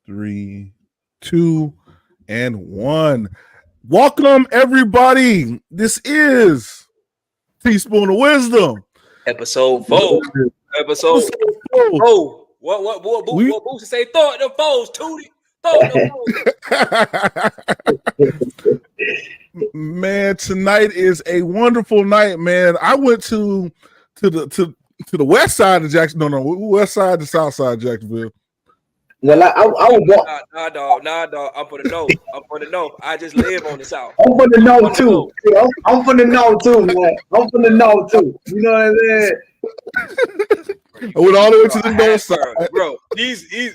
3, 2, and 1. Welcome, everybody. This is Teaspoon of Wisdom. Episode 4. Episode 4. What Boosie say? Throw it them foes, Tootie. Throw it them foes. Man, tonight is a wonderful night, man. I went to the west side of Jacksonville. No, west side to south side of Jacksonville. Well, I was Nah, dog. I'm for the north. I just live on the south. I'm for the north too. I'm for the north too, man. I'm for the north too. You know what I'm saying? I went all the way to the north side, bro.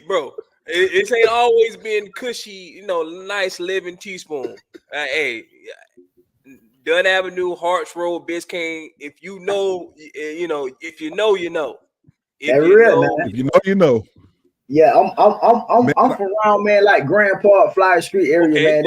Bro. It ain't always been cushy, nice living Teaspoon. Hey, Dunn Avenue, Harts Road, Biscayne. If you know, if you know, you know. If you know. Yeah, I'm from around, man, like Grand Park, Flyer Street area, man.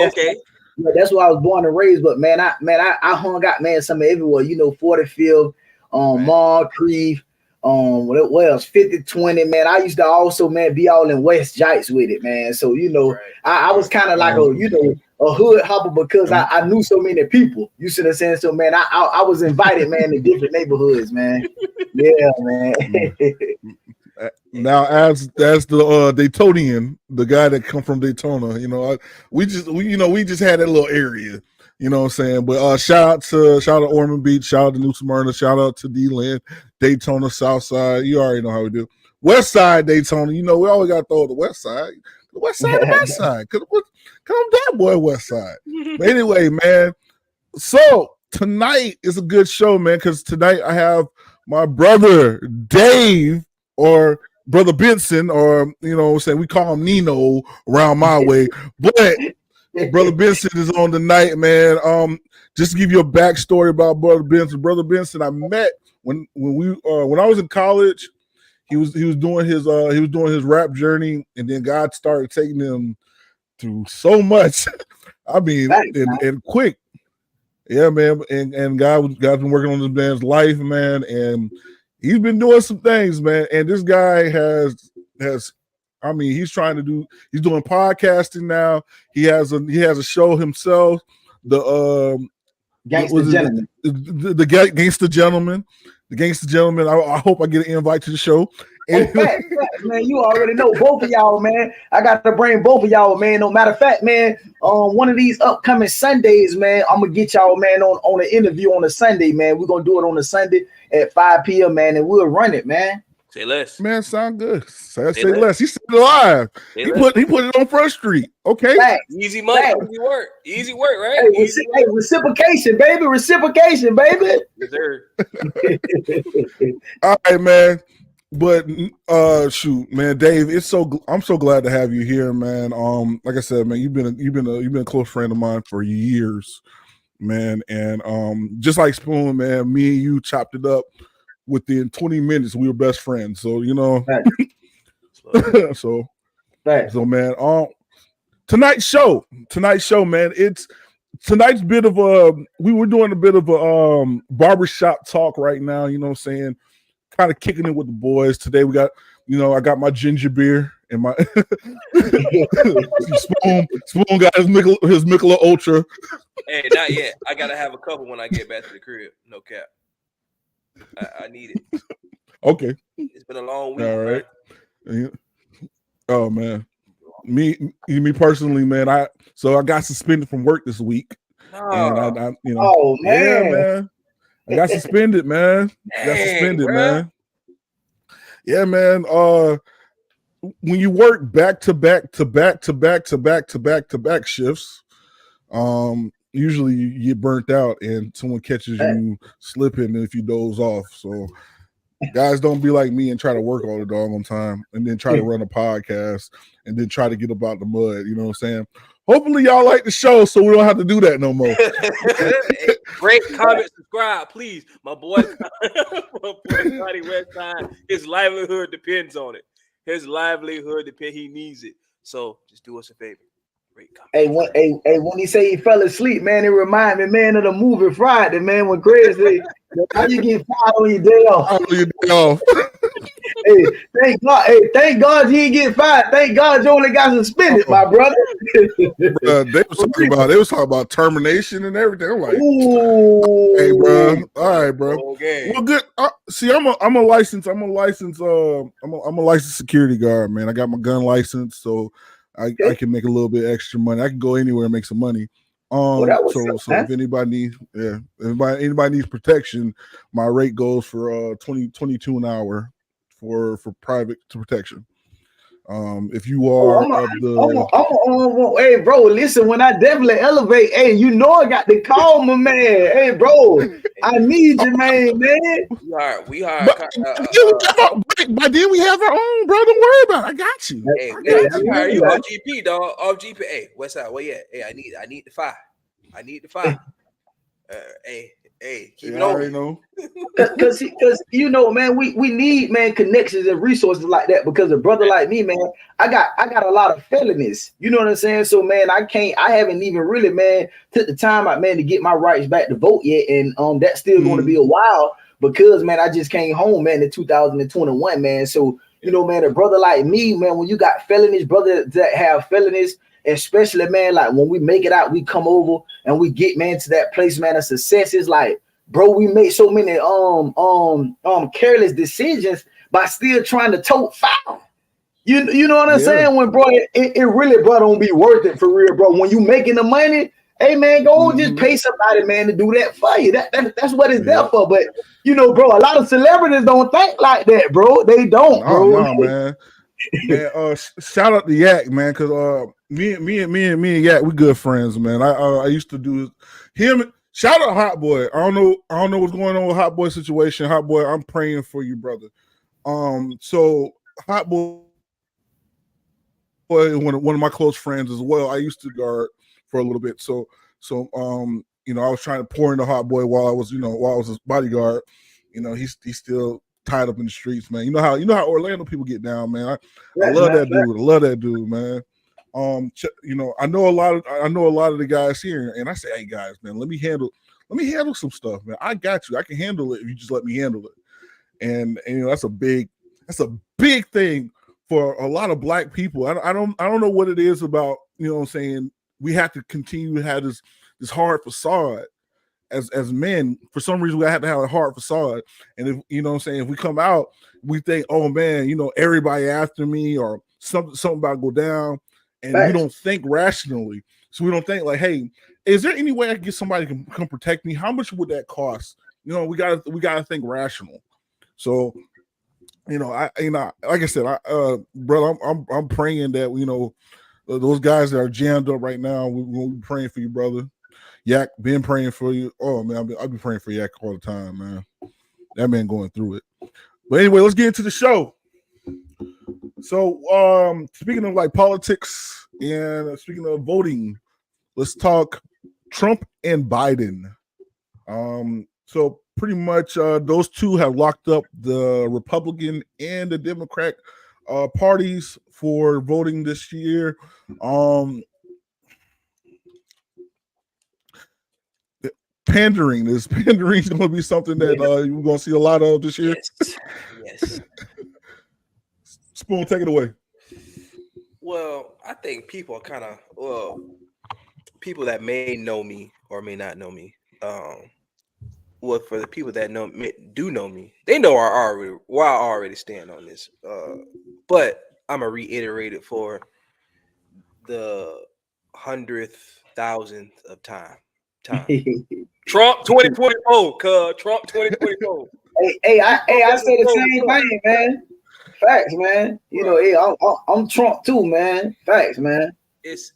That's where I was born and raised. But man, I hung out, man, some everywhere. 45th, Moncrief, what else? 50-20, man. I used to also, man, be all in West Jites with it, man. So I was kind of like a hood hopper because I knew so many people. You see what I'm saying? So man, I was invited, man, to different neighborhoods, man. Yeah, man. Now, as the Daytonian, the guy that come from Daytona, we just had that little area, you know what I'm saying. But shout out to Ormond Beach, shout out to New Smyrna, shout out to D-Lynn, Daytona, South Side. You already know how we do. West Side Daytona, we always got to throw the West Side, the West Side, the West Side. Come that boy, West Side. But anyway, man. So tonight is a good show, man, because tonight I have my brother Dave, or Brother Benson, or we call him Nino around my way. But Brother Benson is on tonight, man. Just to give you a backstory about Brother Benson. Brother Benson, I met when I was in college. He was doing his rap journey, and then God started taking him through so much. I mean, and quick. Yeah, man. And God's been working on this man's life, man, and he's been doing some things, man. And this guy he's doing podcasting now. He has a show himself. The Gangsta Gentleman. The Gangsta Gentleman. The Gangsta Gentleman. I hope I get an invite to the show. Fact, man, you already know both of y'all, man. I got to bring both of y'all, man. No matter of fact, man, one of these upcoming Sundays, man, I'm gonna get y'all, man, on an interview on a Sunday, man. We're gonna do it on a Sunday at 5 p.m., man, and we'll run it, man. Say less. Man, sound good. Say less. He said it live. He put it on Front Street. Okay. Facts. Easy money. Facts. Easy work, right? Hey, reciprocation, baby. Reciprocation, baby. Yes, sir. All right, man. But shoot, man, Dave, I'm so glad to have you here, man. Like I said, man, you've been a close friend of mine for years, man. And just like Spoon, man, me and you chopped it up within 20 minutes. We were best friends. So, so man, tonight's show, man, tonight's bit of we were doing a bit of a barbershop talk right now, you know what I'm saying? Kind of kicking it with the boys. Today we got, I got my ginger beer and my Spoon got his Michelob Ultra. Hey, not yet. I gotta have a couple when I get back to the crib. No cap. I need it. Okay. It's been a long week. All right. Man. Oh man. Me personally, man. I got suspended from work this week. Oh, and I oh man. Yeah, man. I got suspended, man. Man. Yeah, man. When you work back to back shifts, usually you get burnt out and someone catches you slipping if you doze off. So guys, don't be like me and try to work all the doggone time and then try to run a podcast and then try to get up out the mud. You know what I'm saying? Hopefully y'all like the show so we don't have to do that no more. Great, comment, subscribe, please. My boy Scotty Westside, his livelihood depends on it. He needs it. So just do us a favor. Great comment. When he say he fell asleep, man, it remind me, man, of the movie Friday, man, when Craig said, how you get fired on your day off? Hey, thank God you didn't get fired. Thank God you only got suspended, my brother. They was talking about termination and everything. I'm like, ooh. hey, bro, all right, bro. Okay. Well, good. See, I'm a licensed security guard, man. I got my gun license, so I can make a little bit extra money. I can go anywhere and make some money. So if anybody needs protection, my rate goes for 22 an hour for private protection. If you are hey, bro, listen, when I definitely elevate, hey, you know I got to call my man. Hey, bro, I need you, man. We are. But then we have our own, bro. Don't worry about it. I got you. Hey, we hire you off GP, dog. Off GP. Hey, what's up? Where you at? Hey, I need the fire. Hey, keep it on. Know. Cause you know, man, we need, man, connections and resources like that, because a brother like me, man, I got a lot of felonies. You know what I'm saying? So, man, I haven't even really, man, took the time out, man, to get my rights back to vote yet, and that's still going to be a while, because, man, I just came home, man, in 2021, man. So, you know, man, a brother like me, man, when you got felonies, brother that have felonies, especially, man, like when we make it out, we come over and we get, man, to that place, man, of success. Is like, bro, we make so many careless decisions by still trying to tote foul. You know what I'm saying? When, bro, it really, bro, don't be worth it for real, bro. When you making the money, hey, man, go just pay somebody, man, to do that for you. That's what it's there for. But, you know, bro, a lot of celebrities don't think like that, bro. They don't, bro. No, man. Man, shout out to Yak, man, because me and Yak, we good friends, man. I used to do him. Shout out Hot Boy. I don't know what's going on with Hot Boy situation. Hot Boy, I'm praying for you, brother. So Hot Boy, one of my close friends as well. I used to guard for a little bit. So you know, I was trying to pour into Hot Boy while I was his bodyguard. You know, he's still tied up in the streets, man. You know how Orlando people get down, man. I love that dude. I love that dude, man. You know, I know a lot of the guys here, and I say, hey guys, man, let me handle some stuff, man. I got you. I can handle it if you just let me handle it. And you know, that's a big thing for a lot of black people. I don't know what it is about, you know what I'm saying, we have to continue to have this hard facade as men. For some reason we have to have a hard facade, and if you know what I'm saying, if we come out, we think, oh man, you know, everybody after me, or something about to go down, and we don't think rationally. So we don't think like, hey, is there any way I can get somebody to come protect me? How much would that cost? You know, we gotta think rational. So, you know, like I said, brother, I'm praying that, you know, those guys that are jammed up right now, we'll be praying for you, brother. Yak, been praying for you. Oh man, I've been praying for Yak all the time, man. That man going through it. But anyway, let's get into the show. So, speaking of like politics and speaking of voting, let's talk Trump and Biden. So pretty much those two have locked up the Republican and the Democrat parties for voting this year. Pandering is going to be something that you're going to see a lot of this year. Yes. Spoon, take it away. Well, I think people are kind of people that may know me or may not know me. Well, for the people that do know me, they know I already stand on this. But I'm gonna reiterate it for the 100,000th of time. Trump 2024, Trump 2024. Hey, I say the same thing, man. Facts, man. You know, hey, I'm Trump too, man. Facts, man. It's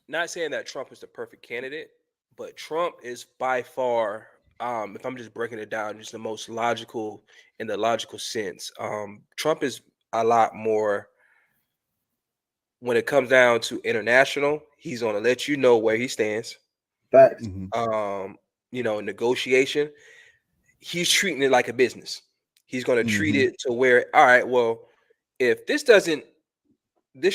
not saying that Trump is the perfect candidate, but Trump is by far, if I'm just breaking it down, just the most logical in the logical sense. Trump is a lot more, when it comes down to international, he's going to let you know where he stands. Facts. You know, negotiation, he's treating it like a business. He's going to treat it to where, all right, well, if this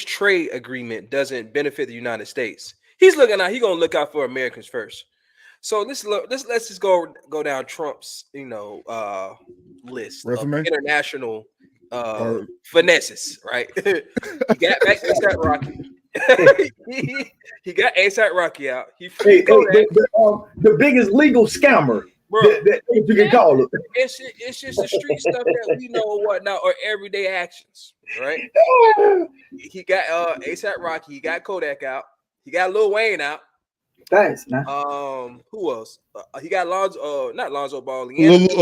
trade agreement doesn't benefit the United States, he's going to look out for Americans first. So let's just go down Trump's list of Resume? international finesses, right? He got back A$AP Rocky. he got A$AP Rocky out. He freed Kodak. The biggest legal scammer. Bro, that you can call it. It's just the street stuff that we know or whatnot, or everyday actions, right? He got A$AP Rocky. He got Kodak out. He got Lil Wayne out. Thanks, man. Who else? He got not Lonzo Ball. LiAngelo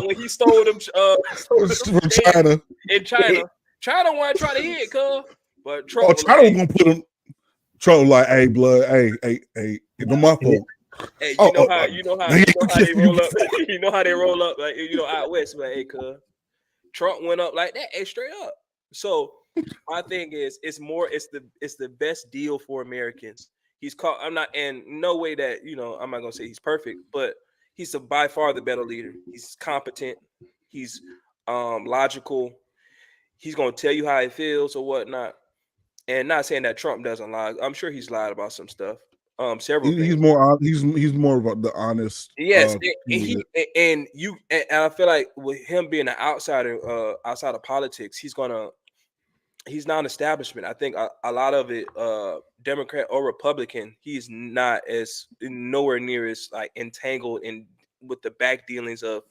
when he stole them from China. In China, China wanted to try to hit, cuz. But Trump. China was gonna put him. Trump like, hey, blood, hey, no my fault. Hey, you know how they roll up. You know how they roll up, like out west, but hey, cuz Trump went up like that, hey, straight up. So my thing is, it's the best deal for Americans. He's called. I'm not, and no way that I'm not gonna say he's perfect, but he's by far the better leader. He's competent. He's logical. He's gonna tell you how he feels or whatnot. And not saying that Trump doesn't lie. I'm sure he's lied about some stuff. Several things. He's more about the honest. Yes, and I feel like with him being an outsider, outside of politics, he's non-establishment. I think a lot of it, Democrat or Republican, he's not as nowhere near as like entangled in with the back dealings of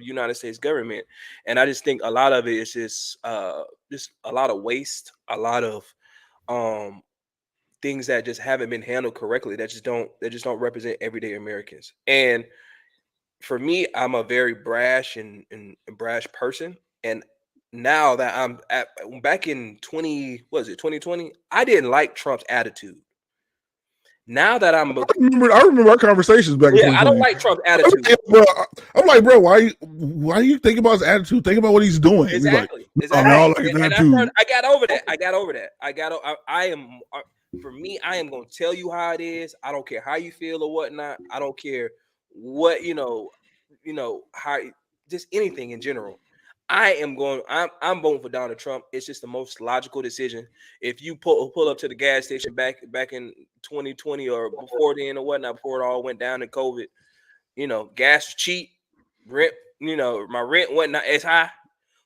United States government. And I just think a lot of it is just a lot of waste, a lot of things that just haven't been handled correctly, that just don't represent everyday Americans. And for me, I'm a very brash and brash person. And now that I'm back in 2020, I didn't like Trump's attitude. Now that I remember our conversations back. Yeah, I don't like Trump's attitude. I'm like, bro, why do you think about his attitude? Think about what he's doing. Exactly. Like, exactly. I got over that. For me, I am going to tell you how it is. I don't care how you feel or whatnot. I don't care what how, just anything in general. I'm voting for Donald Trump. It's just the most logical decision. If you pull up to the gas station back in 2020 or before then or whatnot, before it all went down in COVID, gas was cheap. Rent, my rent wasn't as high.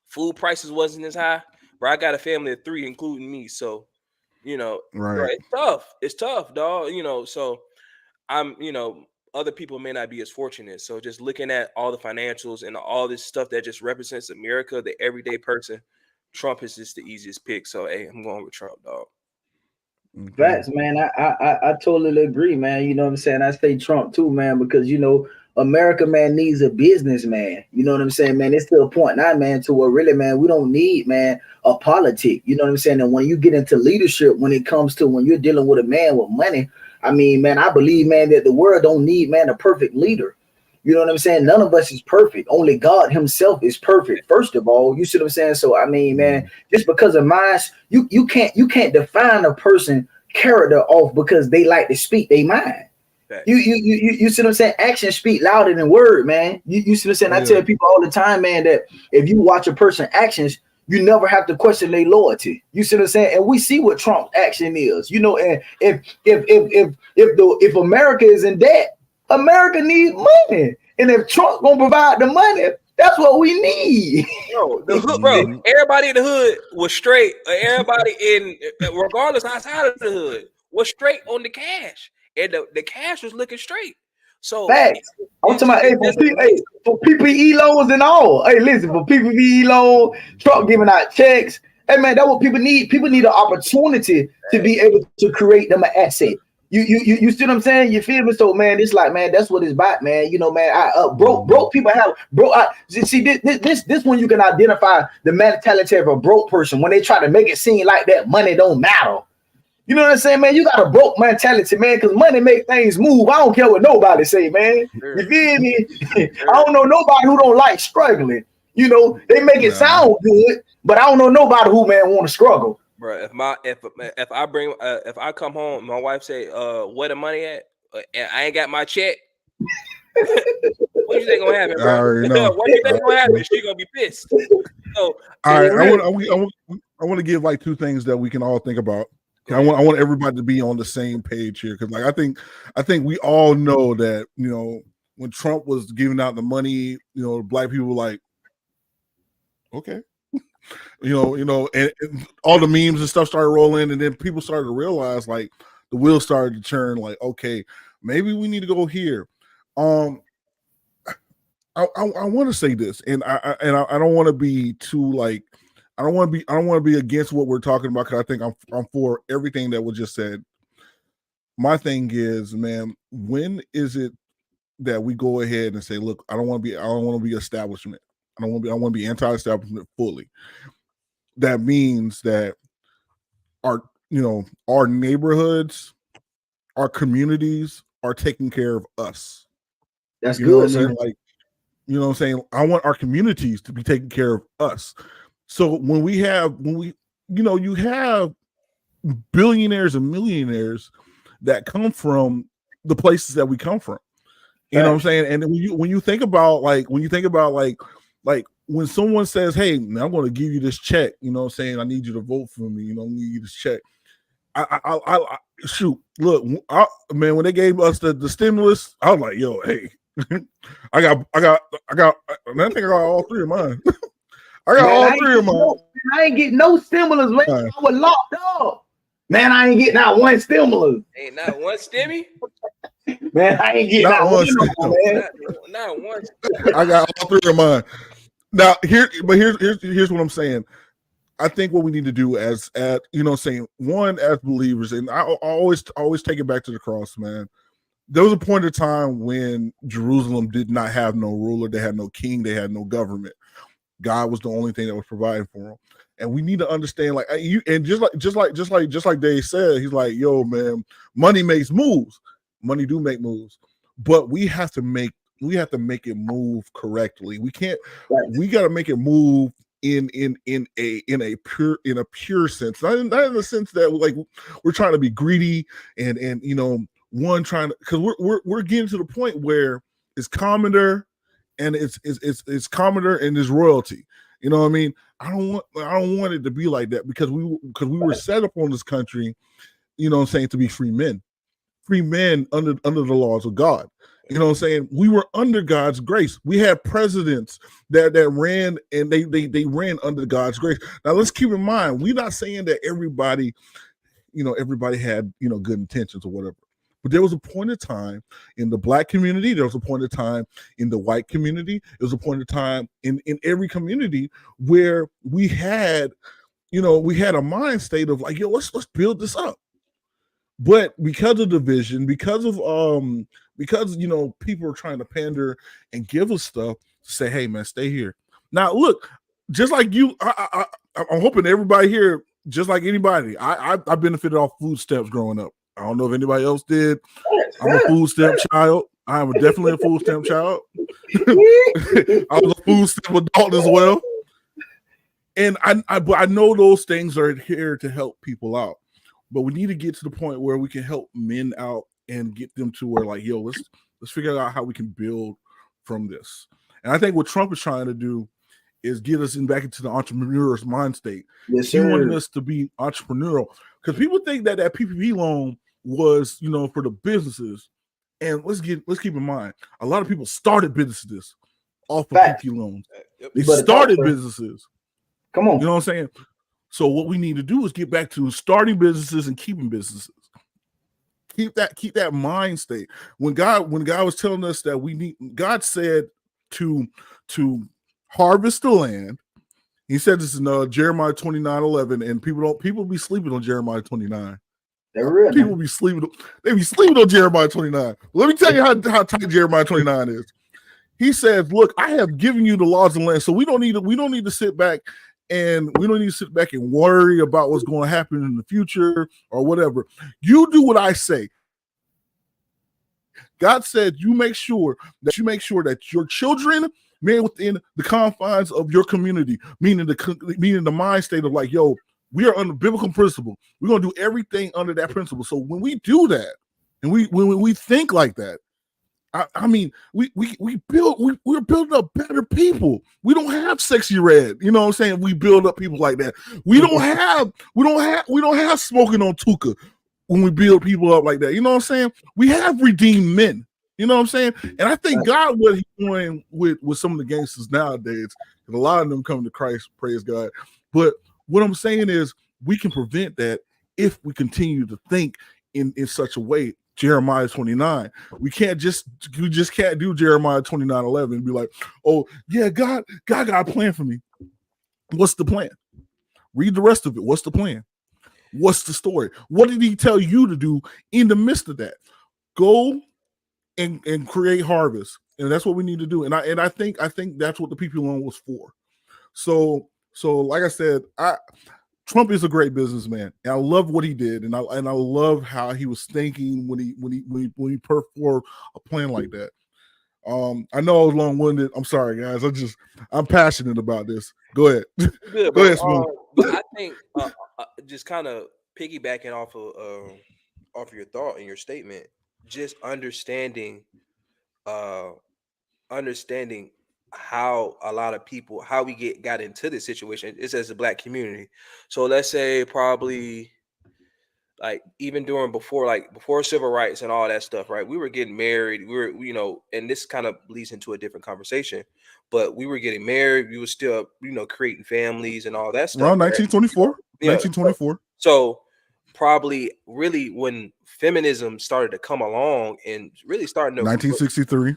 Food prices wasn't as high. But I got a family of 3, including me. So, right. It's tough, dog. So I'm, other people may not be as fortunate. So just looking at all the financials and all this stuff that just represents America, the everyday person, Trump is just the easiest pick. So, hey, I'm going with Trump, dog. Facts, man. I totally agree, man. You know what I'm saying? I say Trump too, man, because America, man, needs a businessman. You know what I'm saying, man? It's to a point now, man, to where really, man, we don't need, man, a politic. You know what I'm saying? And when you get into leadership, when it comes to when you're dealing with a man with money, I mean, man, I believe, man, that the world don't need, man, a perfect leader. You know what I'm saying? None of us is perfect. Only God himself is perfect. First of all, you see what I'm saying? So, I mean, man, just because of mine, you can't define a person character off because they like to speak their mind. You see what I'm saying? Actions speak louder than word, man. You see what I'm saying? I tell people all the time, man, that if you watch a person's actions, you never have to question their loyalty. You see what I'm saying? And we see what Trump's action is. And if America is in debt, America needs money. And if Trump gonna provide the money, that's what we need. The hood, bro. Everybody in the hood was straight. Everybody regardless outside of the hood, was straight on the cash. And the cash was looking straight. So facts. I'm talking about for PPE loans and all. Hey, listen, for PPE loan, Trump giving out checks. Hey man, that's what people need. People need an opportunity to be able to create them an asset. You see what I'm saying? You feel me? So man, it's like, man, that's what it's about, man. Man, broke people have see this one you can identify the mentality of a broke person when they try to make it seem like that money don't matter. You know what I'm saying, man? You got a broke mentality, man, because money make things move. I don't care what nobody say, man. You feel me? I don't know nobody who don't like struggling. They make it sound good, but I don't know nobody who, man, want to struggle. Bro, if I come home, my wife say, "Where the money at?" And I ain't got my check. What you think gonna happen, bro? What you think gonna happen? She gonna be pissed. So, all right, I want to give like 2 things that we can all think about. I want everybody to be on the same page here, because like I think we all know that, you know, when Trump was giving out the money, you know, black people were like, okay, you know, and all the memes and stuff started rolling, and then people started to realize, like, the wheels started to turn, like, okay, maybe we need to go here. I want to say this, and I don't want to be too like, I don't want to be against what we're talking about, because I think I'm for everything that was just said. My thing is, man, when is it that we go ahead and say, look, I don't want to be establishment. I want to be anti-establishment fully. That means that our neighborhoods, our communities are taking care of us. That's good, man. Like, you know what I'm saying? I want our communities to be taking care of us. So when you have billionaires and millionaires that come from the places that we come from, you know what I'm saying? And when you think about like when someone says, hey, man, I'm going to give you this check, you know what I'm saying? I need you to vote for me. You know, I need you this check. I shoot, look, man, when they gave us the stimulus, I was like, yo, hey, I think I got all three of mine. I got all three of mine. I ain't getting no stimulus, man. I was locked up. Man, I ain't getting not one stimulus. Ain't not one stimmy? Man, I ain't getting not one stimulus, man. Not one. I got all three of mine. Now, here's what I'm saying. I think what we need to do as you know, saying, one, as believers, and I always take it back to the cross, man. There was a point in time when Jerusalem did not have no ruler, they had no king, they had no government. God was the only thing that was providing for them. And we need to understand, like, you, and just like Dave said, he's like, yo, man, money makes moves. Money do make moves, but we have to make it move correctly. We can't. We got to make it move in a pure sense, not in the sense that like we're trying to be greedy and you know, one trying to, because we're getting to the point where it's commoner and it's commoner and it's royalty. You know what I mean? I don't want it to be like that, because we were set up on this country, you know what I'm saying, to be free men under the laws of God. You know what I'm saying? We were under God's grace. We had presidents that ran, and they ran under God's grace. Now let's keep in mind, we're not saying that everybody had, you know, good intentions or whatever. But there was a point of time in the black community, there was a point of time in the white community, there was a point of time in every community where we had a mind state of like, yo, let's build this up. But because of division, because you know, people are trying to pander and give us stuff to say, hey man, stay here. Now look, just like you, I'm hoping everybody here, just like anybody, I benefited off food stamps growing up. I don't know if anybody else did. I'm a food stamp child. I am definitely a food stamp child. I was a food stamp adult as well. And I know those things are here to help people out. But we need to get to the point where we can help men out and get them to where, like, yo, let's figure out how we can build from this. And I think what Trump is trying to do is get us back into the entrepreneur's mind state. Yes, he wanted us to be entrepreneurial, because people think that PPP loan was, you know, for the businesses. And let's keep in mind, a lot of people started businesses off of PPP loans. They started businesses. Come on, you know what I'm saying? So what we need to do is get back to starting businesses and keeping businesses. Keep that mind state. When God was telling us that God said to harvest the land. He said this in Jeremiah 29:11, and people be sleeping on Jeremiah 29. People be sleeping. They be sleeping on Jeremiah 29. Let me tell you how tight Jeremiah 29 is. He says, "Look, I have given you the laws of the land, so we don't need to sit back." And we don't need to sit back and worry about what's going to happen in the future or whatever. You do what I say. God said, you make sure that your children, man, within the confines of your community, meaning the mind state of like, yo, we are under biblical principle. We're going to do everything under that principle. So when we do that, and when we think like that, I mean, we're building up better people. We don't have Sexy Red. You know what I'm saying? We build up people like that. We don't have smoking on Tuka when we build people up like that. You know what I'm saying? We have redeemed men. You know what I'm saying? And I think God, what he's doing with some of the gangsters nowadays, and a lot of them come to Christ, praise God. But what I'm saying is we can prevent that if we continue to think in such a way. Jeremiah 29. We just can't do Jeremiah 29:11 and be like, oh yeah, God got a plan for me. What's the plan? Read the rest of it. What's the plan? What's the story? What did he tell you to do in the midst of that? Go and create harvest. And that's what we need to do. And I think that's what the people loan was for. So like I said, Trump is a great businessman, and I love what he did, and I love how he was thinking when he put forward a plan like that. I know I was long-winded. I'm sorry, guys. I'm passionate about this. Go ahead. Good, Go ahead, Smooth. But I think just kind of piggybacking off of your thought and your statement, just understanding how a lot of people, how we got into this situation is as a Black community. So let's say probably like even before civil rights and all that stuff, right? We were getting married. We were, and this kind of leads into a different conversation, but we were getting married. We were still, creating families and all that stuff. Around 1924. Right? 1924. So probably really when feminism started to come along and really starting to 1963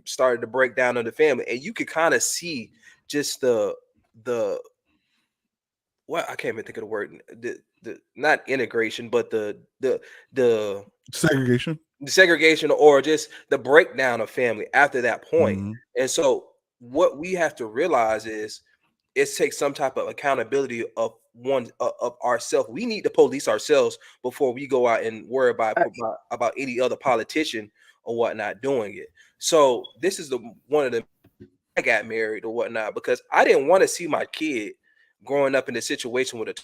started to break down on the family, and you could kind of see just the what, I can't even think of the word, the not integration, but the segregation, or just the breakdown of family after that point. Mm-hmm. And so what we have to realize is it takes some type of accountability of ourselves. We need to police ourselves before we go out and worry about any other politician or whatnot doing it. So this is one of the I got married or whatnot because I didn't want to see my kid growing up in a situation with a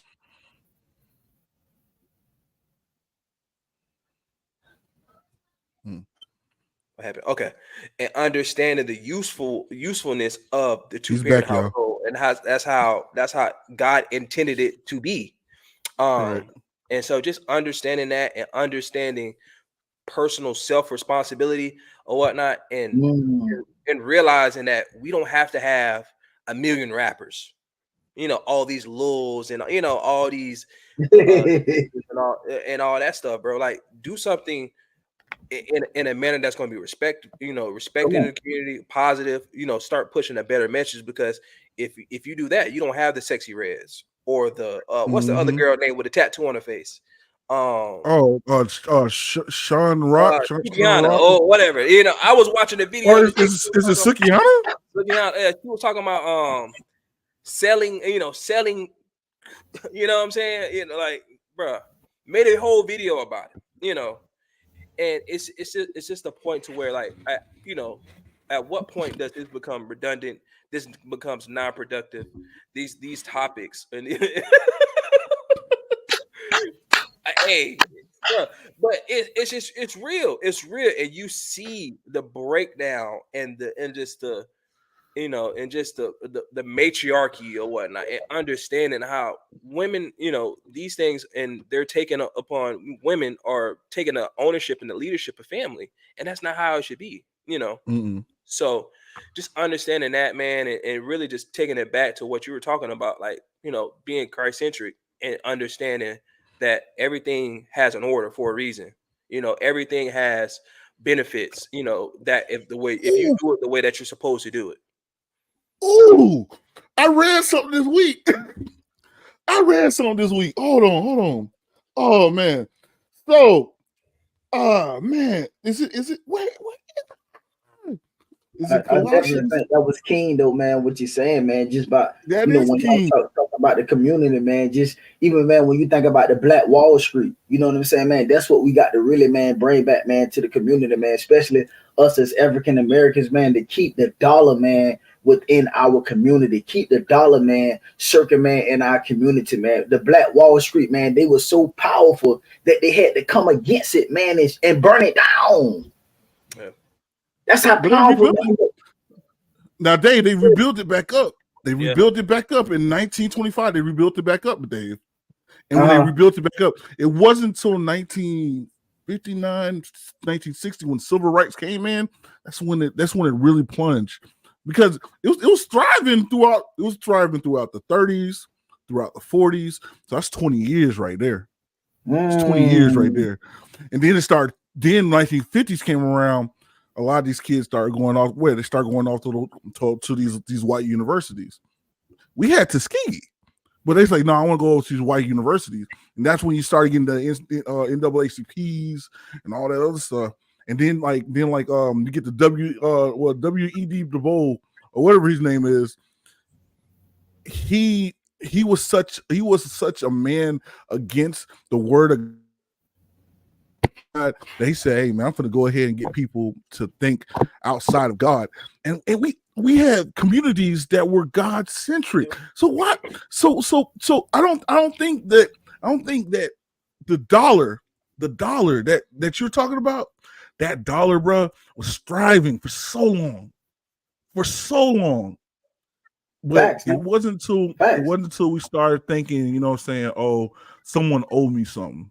what happened? Okay, and understanding the usefulness of the two-parent household, and that's how God intended it to be. Right. And so just understanding that and understanding personal self-responsibility or whatnot, and realizing that we don't have to have a million rappers, all these lulls and all these and all that stuff, bro. Like, do something in a manner that's going to be respected in the community, positive. Start pushing a better message, because if you do that, you don't have the Sexy Reds or the what's the other girl name with a tattoo on her face? Sean Rock, Sukihana, or whatever. I was watching the video. Or is it Sukihana? Sukihana, she was talking about selling. Selling. You know what I'm saying? Like, bruh, made a whole video about it. And it's just a point to where, like, at what point does this become redundant? This becomes non-productive. These topics and hey, bro, but it's real. It's real, and you see the breakdown and just the matriarchy or whatnot, and understanding how women, these things, and they're taking upon women are taking the ownership and the leadership of family, and that's not how it should be, So just understanding that, man, and really just taking it back to what you were talking about, like, being Christ-centric and understanding that everything has an order for a reason. Everything has benefits, that if you do it the way that you're supposed to do it. Ooh, I read something this week. Hold on. Oh man. So, man, is it wait. Is it I definitely think that was keen though, man. What you're saying, man, just about when you talk about the community, man. Just even, man, when you think about the Black Wall Street, you know what I'm saying, man. That's what we got to really, man, bring back, man, to the community, man. Especially us as African Americans, man, to keep the dollar, man, within our community, keep the dollar, man, circle, man, in our community, man. The Black Wall Street, man, they were so powerful that they had to come against it, man, and burn it down. Yeah. That's how powerful. Now, Dave, they rebuilt it back up. They rebuilt it back up in 1925. They rebuilt it back up, Dave. And when they rebuilt it back up, it wasn't until 1959, 1960 when civil rights came in. That's when it really plunged, because it was thriving throughout. It was thriving throughout the 30s, throughout the 40s. So that's 20 years right there. It's 20 years right there. And then it started. Then 1950s came around. A lot of these kids started going off. They started going off to these white universities. We had Tuskegee, but they say, no, I want to go to these white universities, and that's when you started getting the NAACPs and all that other stuff. And then you get the W.E.D. Du Bois or whatever his name is. He was such a man against the word of God. They say, hey man, I'm going to go ahead and get people to think outside of God, and we had communities that were God centric. So what? So I don't think that the dollar that you're talking about, that dollar, bro, was striving for so long. But Facts, it wasn't until we started thinking, you know what I'm saying, oh, someone owed me something.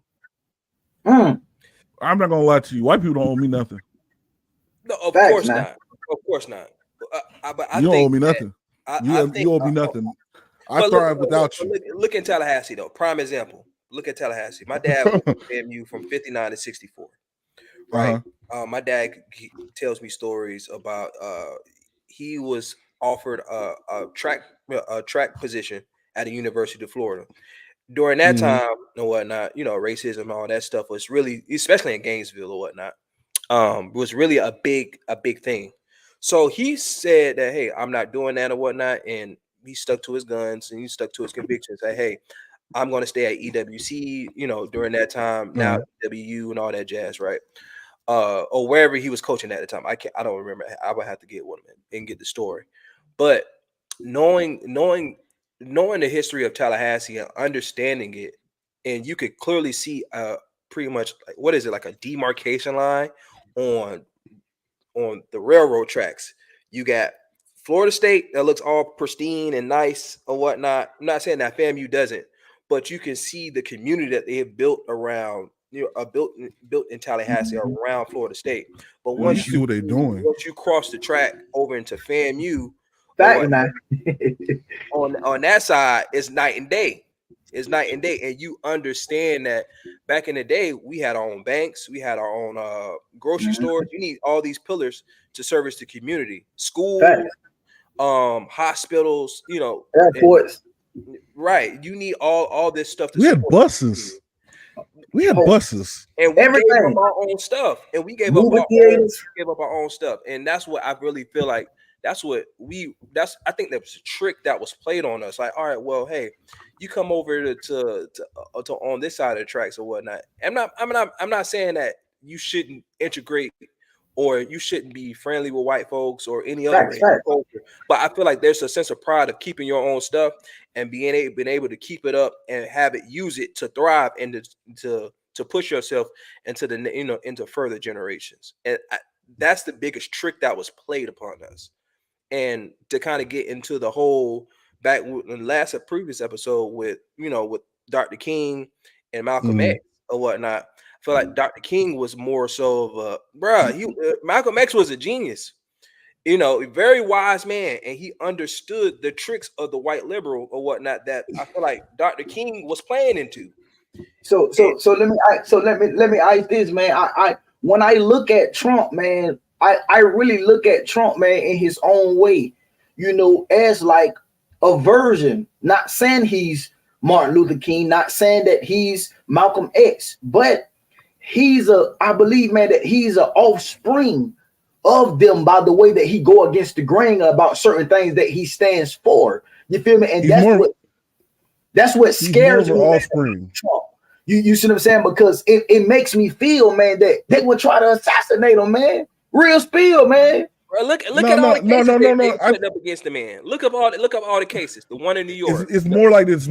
I'm not gonna lie to you. White people don't owe me nothing. No, of course not. Of course not. But I you don't think owe me nothing. You owe me nothing. I thrive without you. Look in Tallahassee though. Prime example. Look at Tallahassee. My dad went to FAMU from 59 to 64. Right. My dad tells me stories about he was offered a track position at the University of Florida. During that time and whatnot, racism and all that stuff was really, especially in Gainesville or whatnot, was really a big thing. So he said that, hey, I'm not doing that or whatnot, and he stuck to his guns and he stuck to his convictions. Say, hey, I'm going to stay at EWC, during that time, now W and all that jazz, right? Or wherever he was coaching at the time. I don't remember. I would have to get with him and get the story. But knowing the history of Tallahassee and understanding it, and you could clearly see pretty much like a demarcation line on the railroad tracks. You got Florida State that looks all pristine and nice or whatnot. I'm not saying that FAMU doesn't, but you can see the community that they have built around, built in Tallahassee around Florida State. But once you see what they're doing, once you cross the track over into FAMU, on that side, it's night and day. It's night and day, and you understand that back in the day, we had our own banks, we had our own grocery stores. You need all these pillars to service the community, schools, hospitals, airports. Right, you need all this stuff. We had buses. And we gave up our own stuff, and we gave up our own stuff, and that's what I really feel like. I think that was a trick that was played on us. Like, all right, well, hey, you come over to on this side of the tracks or whatnot. I'm not saying that you shouldn't integrate or you shouldn't be friendly with white folks or any other culture. But I feel like there's a sense of pride of keeping your own stuff and being able to keep it up and use it to thrive and to push yourself into into further generations. And that's the biggest trick that was played upon us. And to kind of get into the whole back in the previous episode with Dr. King and Malcolm X or whatnot, I feel like Dr. King was more so of Malcolm X was a genius, very wise man, and he understood the tricks of the white liberal or whatnot that I feel like Dr. King was playing into. So let me ask this, man. I when I look at Trump, man, I really look at Trump, man, in his own way, as like a version, not saying he's Martin Luther King, not saying that he's Malcolm X, but I believe, man, that he's an offspring of them by the way that he go against the grain about certain things that he stands for. You feel me? And that's what scares me. Offspring. Trump. You see what I'm saying? Because it makes me feel, man, that they would try to assassinate him, man. Real spill, man. Bro, look at all the cases they putting up against the man. Look up all the cases. The one in New York. It's more like this.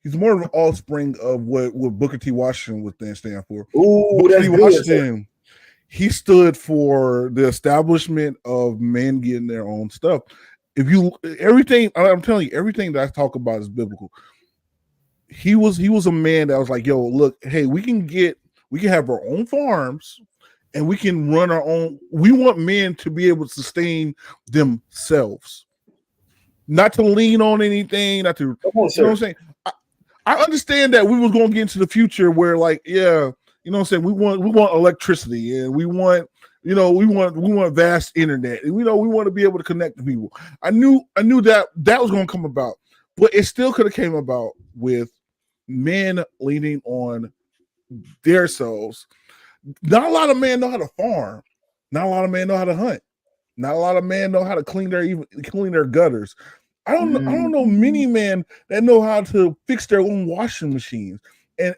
He's more of an offspring of what Booker T. Washington would stand for. Ooh, Booker T. Washington. he stood for the establishment of men getting their own stuff. If you everything, I'm telling you, everything that I talk about is biblical. He was a man that was like, yo, look, hey, we can have our own farms and we can run our own. We want men to be able to sustain themselves, not to lean on anything, not to, you know what I'm saying? I understand that we was going to get into the future where, like, yeah, you know what I'm saying, we want electricity, and we want vast internet, and we want to be able to connect to people. I knew that was going to come about, but it still could have came about with men leaning on their selves. Not a lot of men know how to farm. Not a lot of men know how to hunt. Not a lot of men know how to clean their gutters. I don't know many men that know how to fix their own washing machines. And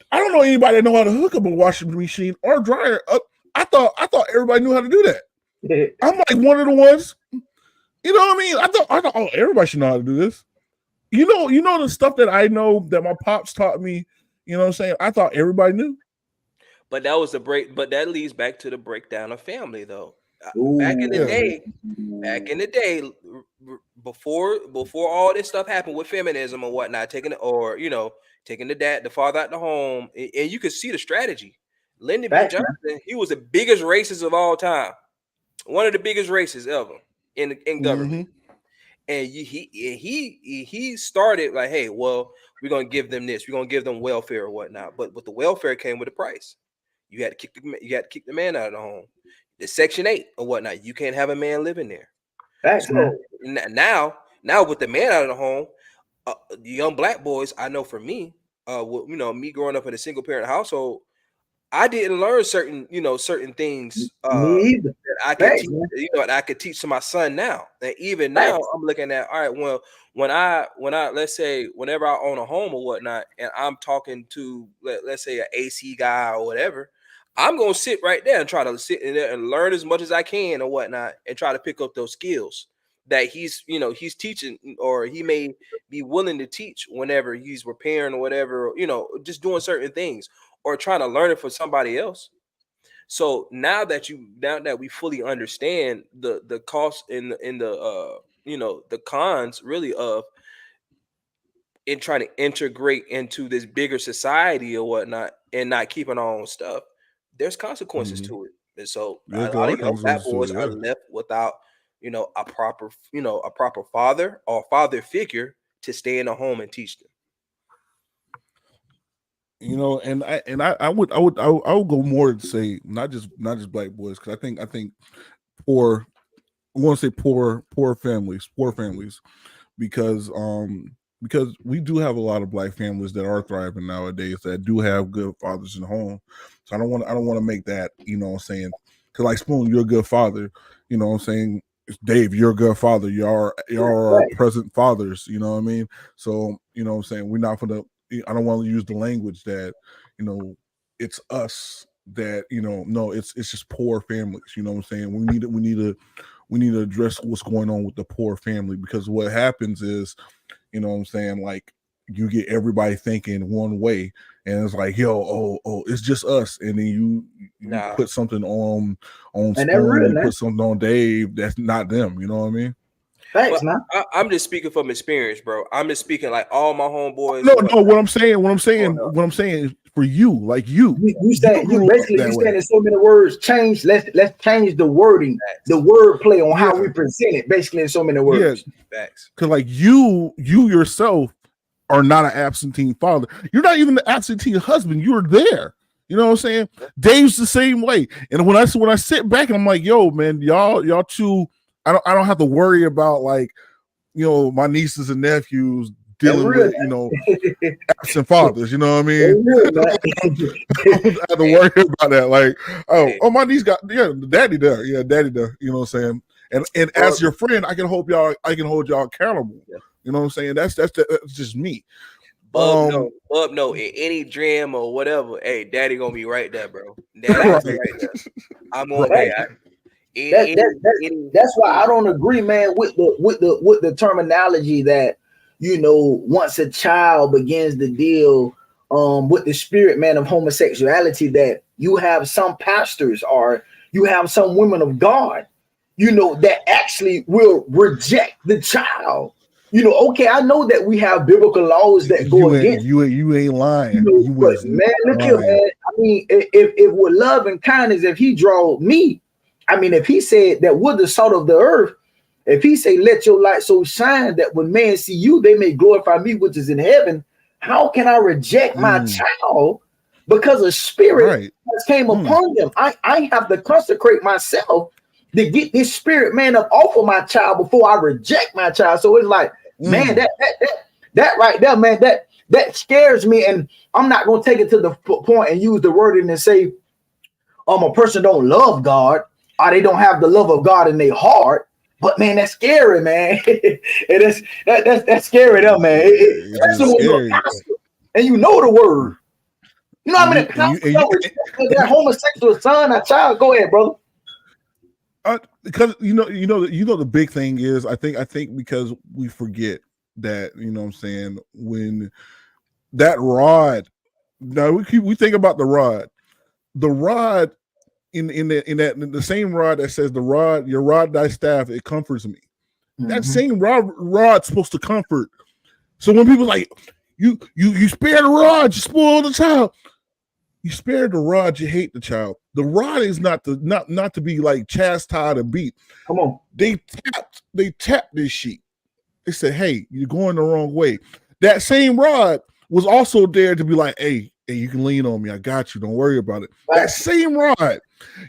I don't know anybody that know how to hook up a washing machine or dryer up. I thought everybody knew how to do that. I'm like one of the ones. You know what I mean? I thought everybody should know how to do this. You know the stuff that I know that my pops taught me, you know what I'm saying? I thought everybody knew. But that leads back to the breakdown of family, though. Back in the day, before all this stuff happened with feminism and whatnot, taking the father out the home, and you could see the strategy. Lyndon B. Johnson, he was the biggest racist of all time, one of the biggest racists ever in government. And he started like, hey, well, we're gonna give them this, we're gonna give them welfare or whatnot. But with the welfare came with a price. You had to kick the man out of the home. The Section 8 or whatnot, you can't have a man living there. Now with the man out of the home, the young black boys, I know for me, me growing up in a single parent household, I didn't learn certain things that I could teach, that I could teach to my son now. And even now, I'm looking at, all right, well, when I let's say whenever I own a home or whatnot, and I'm talking to let's say an AC guy or whatever, I'm gonna sit right there and try to sit in there and learn as much as I can or whatnot, and try to pick up those skills that he's teaching, or he may be willing to teach whenever he's repairing or whatever, just doing certain things or trying to learn it for somebody else. So now that we fully understand the cost and the cons really of in trying to integrate into this bigger society or whatnot and not keeping our own stuff, there's consequences to it. And so a lot of young black boys are left without a proper father or father figure to stay in the home and teach them. And I would go more to say not just black boys, because I think poor, I want to say poor families, because we do have a lot of black families that are thriving nowadays that do have good fathers in the home. So I don't want to make that, what I'm saying, because like Spoon, you're a good father, what I'm saying. Dave, you're a good father. You're our present fathers, you know what I mean? So, what I'm saying, we're not gonna, I don't want to use the language that, it's us that, no, it's just poor families, you know what I'm saying? We need to address what's going on with the poor family, because what happens is, what I'm saying, like, you get everybody thinking one way, and it's like, yo, it's just us, and then you put something on Spoon, put something on Dave that's not them. You know what I mean? Thanks, man. I'm just speaking from experience, bro. I'm just speaking like all my homeboys. No, what I'm saying for you, like you saying in so many words, change. Let's change the wording, the wordplay on how we present it. Basically, in so many words. Facts. Because like you yourself are not an absentee father. You're not even the absentee husband. You're there. You know what I'm saying? Dave's the same way. And when I sit back and I'm like, yo, man, y'all two. I don't have to worry about, like, my nieces and nephews dealing with, absent fathers. You know what I mean? I don't have to worry about that. Like, oh, my niece got daddy there. Yeah, daddy there. You know what I'm saying? And as your friend, I can hold y'all accountable. Yeah. You know what I'm saying? That's just me. No, in any dream or whatever, hey, daddy gonna be right there, bro. Daddy right there. I'm on that. That's why I don't agree, man, with the terminology that, once a child begins to deal with the spirit, man, of homosexuality, that you have some pastors or you have some women of God, that actually will reject the child. Okay, I know that we have biblical laws that go against you ain't lying. But man, look here, man. I mean, if with love and kindness, if he draw me, I mean, if he said that we're the salt of the earth, if he say, let your light so shine that when men see you, they may glorify me, which is in heaven, how can I reject my child because a spirit has came upon them? I have to consecrate myself to get this spirit, man, up off of my child before I reject my child. So it's like, man, that right there, man, that scares me. And I'm not going to take it to the point and use the wording and say, a person don't love God or they don't have the love of God in their heart. But man, that's scary, man. That's scary, though, man. Scary. And you know the word. You know how many that homosexual son or child? Go ahead, brother. Because the big thing is, I think because we forget that, what I'm saying, when that rod, now we think about the rod in the same rod that says your rod thy staff, it comforts me. That same rod's supposed to comfort. So when people like you spare the rod, you spoil the child. You spare the rod, you hate the child. The rod is not to be like chastised and beat. Come on. They tapped this sheep. They said, hey, you're going the wrong way. That same rod was also there to be like, hey, you can lean on me. I got you. Don't worry about it. Right. That same rod,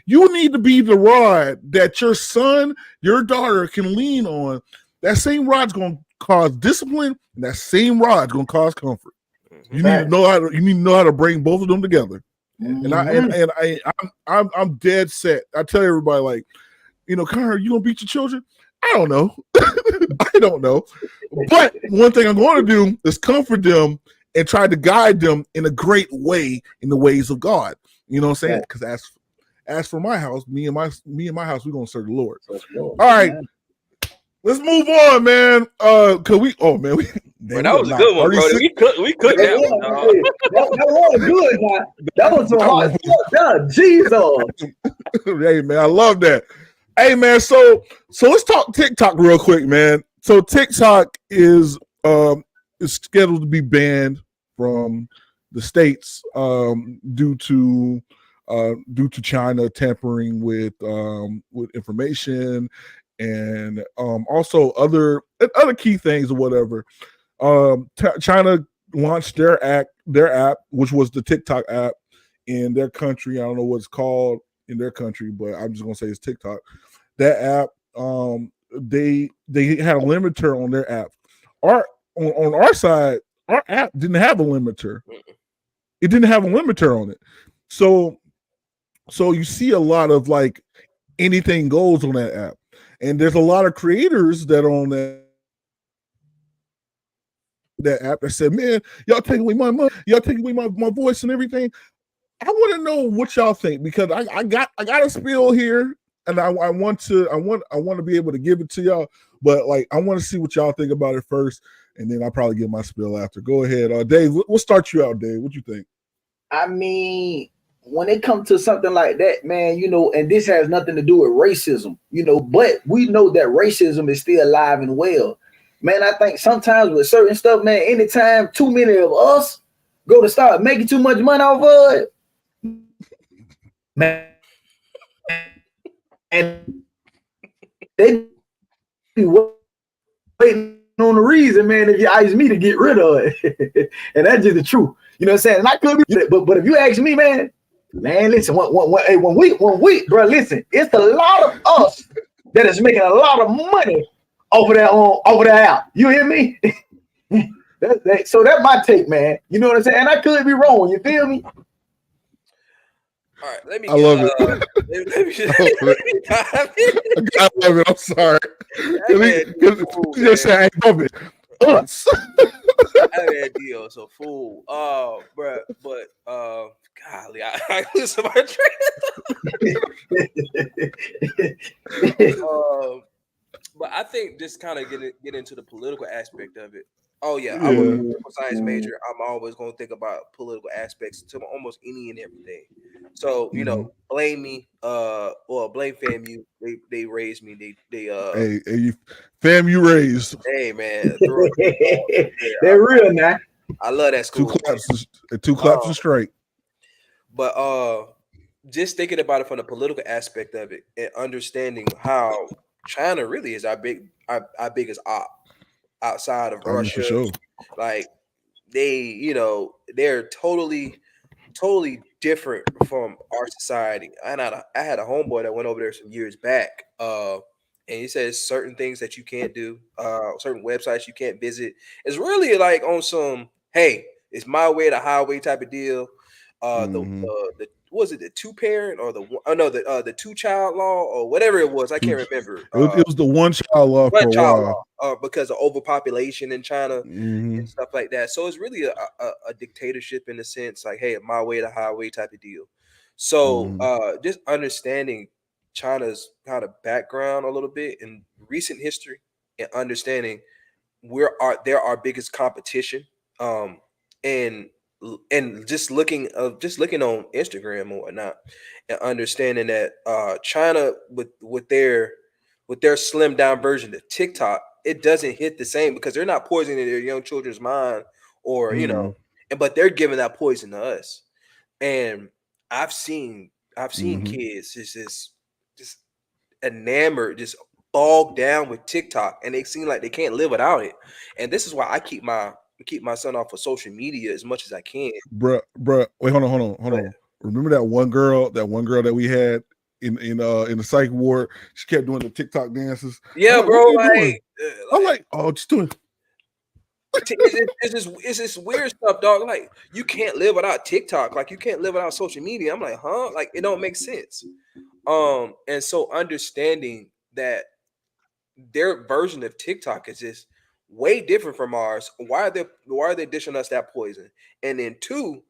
you need to be the rod that your son, your daughter can lean on. That same rod's going to cause discipline, and that same rod's going to cause comfort. You need to know how to bring both of them together. And I'm dead set. I tell everybody, like, Connor, you gonna beat your children? I don't know. I don't know. But one thing I'm going to do is comfort them and try to guide them in a great way in the ways of God. You know what I'm saying? Because as for my house, me and my house, we're gonna serve the Lord. All right. Let's move on, man. That was a good one, bro. We could that one. That was good, man. That was a hard done. Jesus. Hey, man, I love that. Hey, man, so let's talk TikTok real quick, man. So TikTok is scheduled to be banned from the States due to China tampering with information. And also other key things or whatever. China launched their app, which was the TikTok app in their country. I don't know what it's called in their country, but I'm just gonna say it's TikTok. That app, they had a limiter on their app. On our side, our app didn't have a limiter. It didn't have a limiter on it. So you see a lot of like anything goes on that app. And there's a lot of creators that are on that app that said, man, y'all taking away my money, y'all taking away my voice and everything. I want to know what y'all think, because I got a spiel here, and I want to be able to give it to y'all, but like I want to see what y'all think about it first, and then I'll probably give my spiel after. Go ahead, Dave. We'll start you out, Dave. What you think? I mean, when it comes to something like that, man, and this has nothing to do with racism, but we know that racism is still alive and well. Man, I think sometimes with certain stuff, man, anytime too many of us go to start making too much money off of it, man, and they be waiting on the reason, man, if you ask me to get rid of it. And that's just the truth. You know what I'm saying? And I could be, but if you ask me, man, listen, when we, bro, listen, it's a lot of us that is making a lot of money over that app. You hear me? So that's my take, man. You know what I'm saying? And I could be wrong. You feel me? All right, let me. I love it. I love it. I'm sorry. You just say I love it. Us. I had deal so fool. Bro, but golly, I lose my train. But I think just kind of get into the political aspect of it. Oh yeah, I was a political science major. I'm always going to think about political aspects to almost any and everything. So blame me, or blame FAMU. They raised me. They Hey, fam, you raised. Hey man, they're real now. I love that school. Two claps and straight. But just thinking about it from the political aspect of it and understanding how China really is our biggest op outside of Russia. For sure. Like they're totally different from our society. I had a homeboy that went over there some years back. And he says certain things that you can't do, certain websites you can't visit. It's really like on some, hey, it's my way, the highway type of deal. The was it the two parent or the two child law or whatever it was? I can't remember. It was the one child law for a while because of overpopulation in China and stuff like that. So it's really a dictatorship in a sense, like, hey, my way, the highway type of deal. So just understanding China's kind of background a little bit in recent history and understanding they're our biggest competition. And just looking on Instagram and whatnot, and understanding that China with their slimmed down version of TikTok, it doesn't hit the same because they're not poisoning their young children's mind, or but they're giving that poison to us. And I've seen kids just enamored, just bogged down with TikTok, and they seem like they can't live without it. And this is why I keep my son off of social media as much as I can. Bruh. Wait, hold on. Remember that one girl that we had in the psych ward? She kept doing the TikTok dances. Yeah, like, bro. I'm like, oh, just doing. It's this weird stuff, dog. Like, you can't live without TikTok. Like, you can't live without social media. I'm like, huh? Like, it don't make sense. And so understanding that their version of TikTok is just way different from ours. Why are they dishing us that poison? And then two,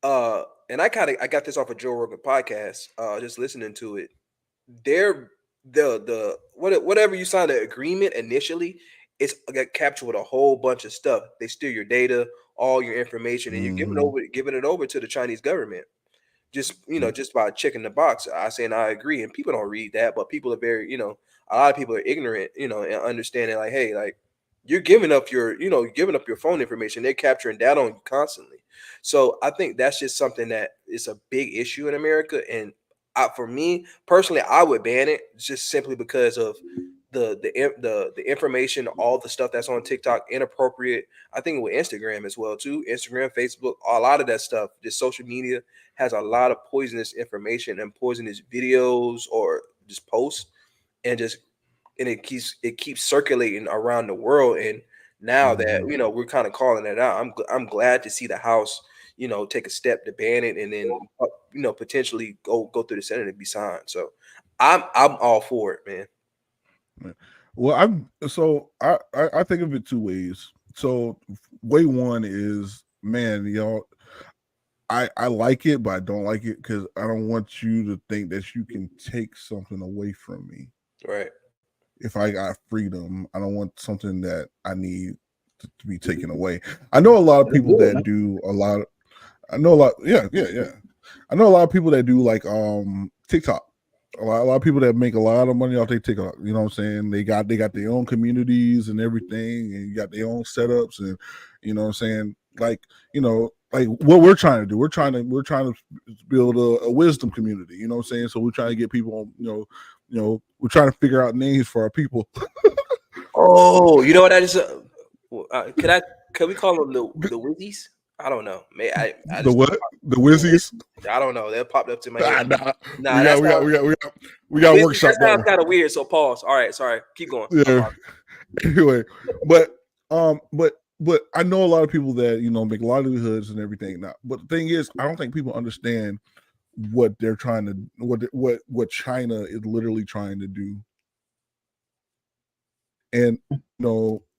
and I got this off of Joe Rogan podcast, just listening to it. They're whatever you signed the agreement initially, it's got captured with a whole bunch of stuff. They steal your data, all your information, and you're giving it over to the Chinese government. Just just by checking the box. I agree, and people don't read that, but people are very, a lot of people are ignorant, and understanding like, hey, like, you're giving up your phone information. They're capturing data on you constantly. So I think that's just something that is a big issue in America. And for me personally, I would ban it just simply because of the information, all the stuff that's on TikTok, inappropriate. I think with Instagram as well too. Instagram, Facebook, a lot of that stuff. This social media has a lot of poisonous information and poisonous videos or just posts, and it keeps circulating around the world. And now that we're kind of calling it out, I'm glad to see the House take a step to ban it, and then potentially go through the Senate and be signed. So I'm all for it, man. Well, I think of it two ways. So way one is, man, y'all, I like it, but I don't like it because I don't want you to think that you can take something away from me. Right. If I got freedom, I don't want something that I need to be taken away. I know a lot of people that do a lot. I know a lot. Yeah. I know a lot of people that do like TikTok. A lot of people that make a lot of money off their TikTok. You know what I'm saying? They got their own communities and everything, and you got their own setups, and you know what I'm saying? Like what we're trying to do. We're trying to build a wisdom community. You know what I'm saying? So we're trying to get people on. We're trying to figure out names for our people. Oh, you know what? I just can we call them the Wizzies? I don't know. I the what? The Wizzies? I don't know. That popped up to my head. We got workshop. That sounds kind of weird. So pause. All right, sorry. Keep going. Yeah. Anyway, but I know a lot of people that make livelihoods and everything now. But the thing is, I don't think people understand what they're trying to what China is literally trying to do. And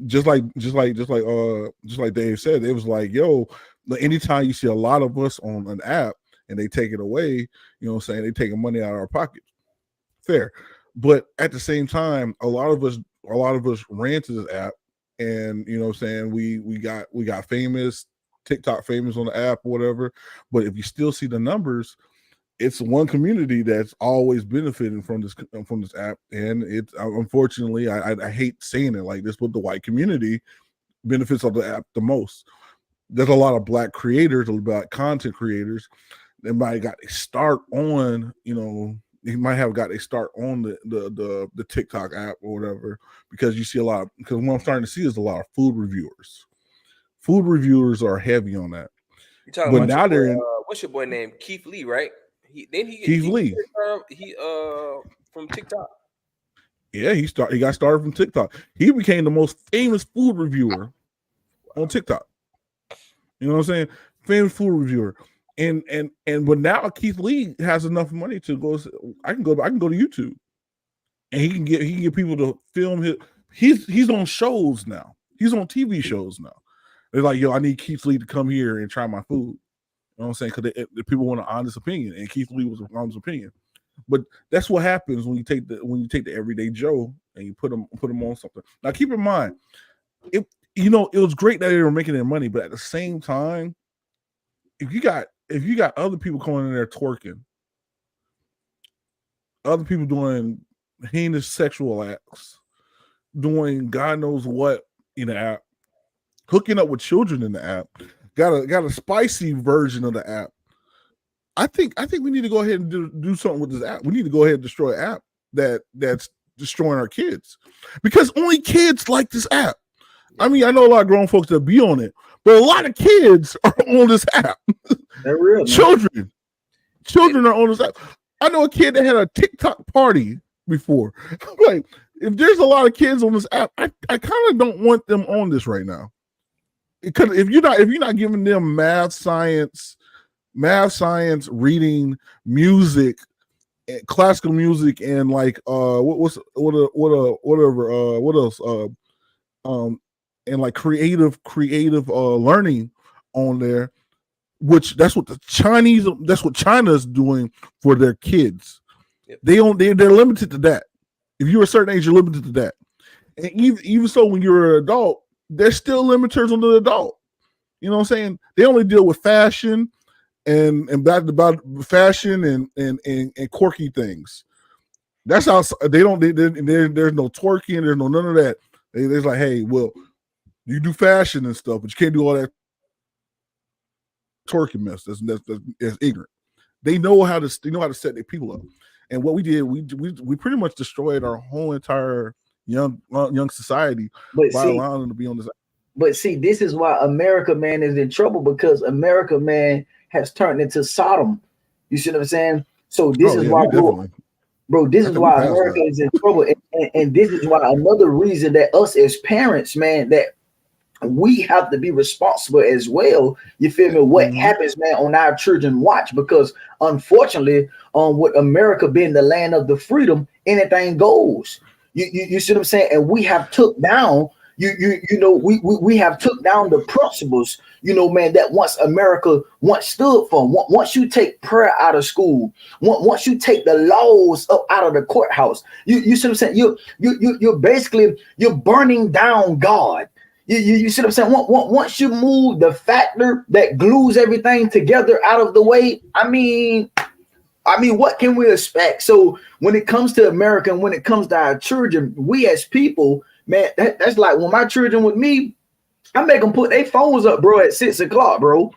just like Dave said, it was like, yo, anytime you see a lot of us on an app and they take it away, they taking money out of our pockets. Fair. But at the same time, a lot of us ran to this app and you know what I'm saying, we got famous, TikTok famous on the app or whatever. But if you still see the numbers, it's one community that's always benefiting from this app, and it's unfortunately, I hate saying it like this, but the white community benefits of the app the most. There's a lot of black creators, black content creators. They might have got a start on, you know, they might have got a start on the TikTok app or whatever, because you see a lot. Because what I'm starting to see is a lot of food reviewers. Food reviewers are heavy on that. You're talking about now they're what's your boy name? Keith Lee, right? Keith Lee. He from TikTok. Yeah, he got started from TikTok. He became the most famous food reviewer on TikTok. You know what I'm saying? Famous food reviewer. And but now Keith Lee has enough money to go. I can go to YouTube, and he can get people to film his. He's on shows now. He's on TV shows now. They're like, yo, I need Keith Lee to come here and try my food. You know what I'm saying? Because the people want an honest opinion, and Keith Lee was an honest opinion. But that's what happens when you take the everyday Joe and you put them on something. Now keep in mind, it was great that they were making their money, but at the same time, if you got other people coming in there twerking, other people doing heinous sexual acts, doing God knows what in the app, hooking up with children in the app, got a spicy version of the app. I think we need to go ahead and do something with this app. We need to go ahead and destroy an app that's destroying our kids, because only kids like this app. I mean, I know a lot of grown folks that be on it, but a lot of kids are on this app. They're real. Children are on this app. I know a kid that had a TikTok party before. Like, if there's a lot of kids on this app, I kind of don't want them on this right now. Because if you're not giving them math, science, reading, music, classical music, and like what else and like creative learning on there, which that's what China is doing for their kids. Yep. They're limited to that. If you're a certain age, you're limited to that. And even so, when you're an adult, there's still limiters on the adult. You know what I'm saying? They only deal with fashion and about fashion and quirky things. That's how there's no twerking, there's no none of that. They're like, hey, well, you do fashion and stuff, but you can't do all that twerking mess. That's ignorant. They know how to set their people up. And what we did, we pretty much destroyed our whole entire young society by allowing them to be on this. But see, this is why America, man, is in trouble, because America, man, has turned into Sodom. You see what I'm saying? So this is why, bro, this is why America is in trouble. And this is why another reason that us as parents, man, that we have to be responsible as well. You feel me? What happens, man, on our children watch, because unfortunately, with America being the land of the freedom, anything goes. You see what I'm saying? And we have took down, we have took down the principles, man, that America once stood for. Once you take prayer out of school, once you take the laws up out of the courthouse, you see what I'm saying? You're basically burning down God. You see what I'm saying? Once you move the factor that glues everything together out of the way, I mean, what can we expect? So when it comes to America and when it comes to our children, we as people, man, that's like when my children with me, I make them put their phones up, bro, at 6 o'clock, bro.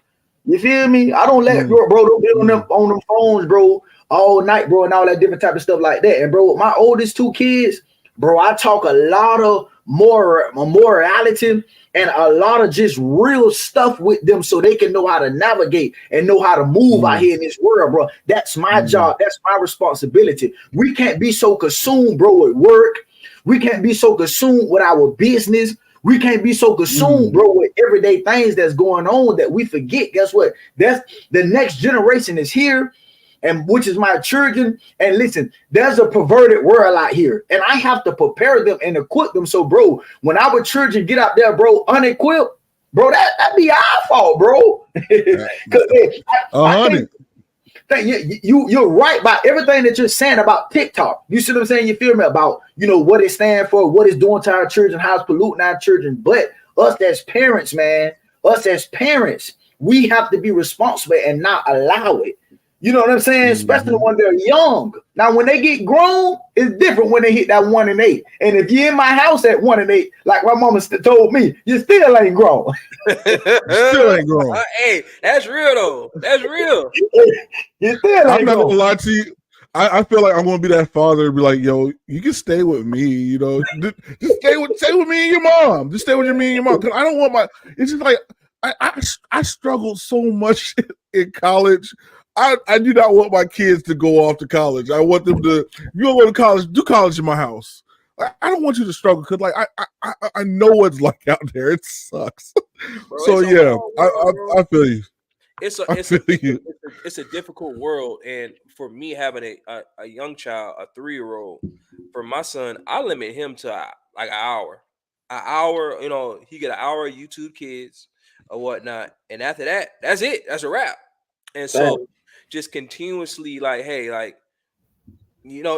You feel me? I don't let bro, don't be on them phones, bro, all night, bro, and all that different type of stuff like that. And bro, with my oldest 2 kids, bro, I talk a lot of morality and a lot of just real stuff with them so they can know how to navigate and know how to move out here in this world, bro. That's my job. That's my responsibility. We can't be so consumed, bro, with work. We can't be so consumed with our business. We can't be so consumed, bro, with everyday things that's going on that we forget. Guess what? That's the next generation is here, and which is my children. And listen, there's a perverted world out here, and I have to prepare them and equip them. So, bro, when our children get out there, bro, unequipped, bro, that be our fault, bro. You're right about everything that you're saying about TikTok. You see what I'm saying? You feel me about what it stands for, what it's doing to our children, how it's polluting our children. But us as parents, man, we have to be responsible and not allow it. You know what I'm saying? Especially when they're young. Now, when they get grown, it's different when they hit that 1 and 8. And if you're in my house at 1 and 8, like my mama told me, you still ain't grown. Still ain't grown. Hey, that's real though. That's real. You still ain't I'm not grown. gonna lie to you. I feel like I'm gonna be that father and be like, yo, you can stay with me, just stay with me and your mom. Just stay with me and your mom. Cause I don't want it's just like I struggled so much in college. I do not want my kids to go off to college. I want them to, if you don't go to college, do college in my house. I don't want you to struggle because like I know what it's like out there. It sucks. Bro, so yeah, I feel you. It's a difficult world, and for me having a young child, a 3-year-old, for my son, I limit him to like an hour. He get an hour of YouTube Kids or whatnot, and after that, that's it. That's a wrap. And so just continuously like, hey, like,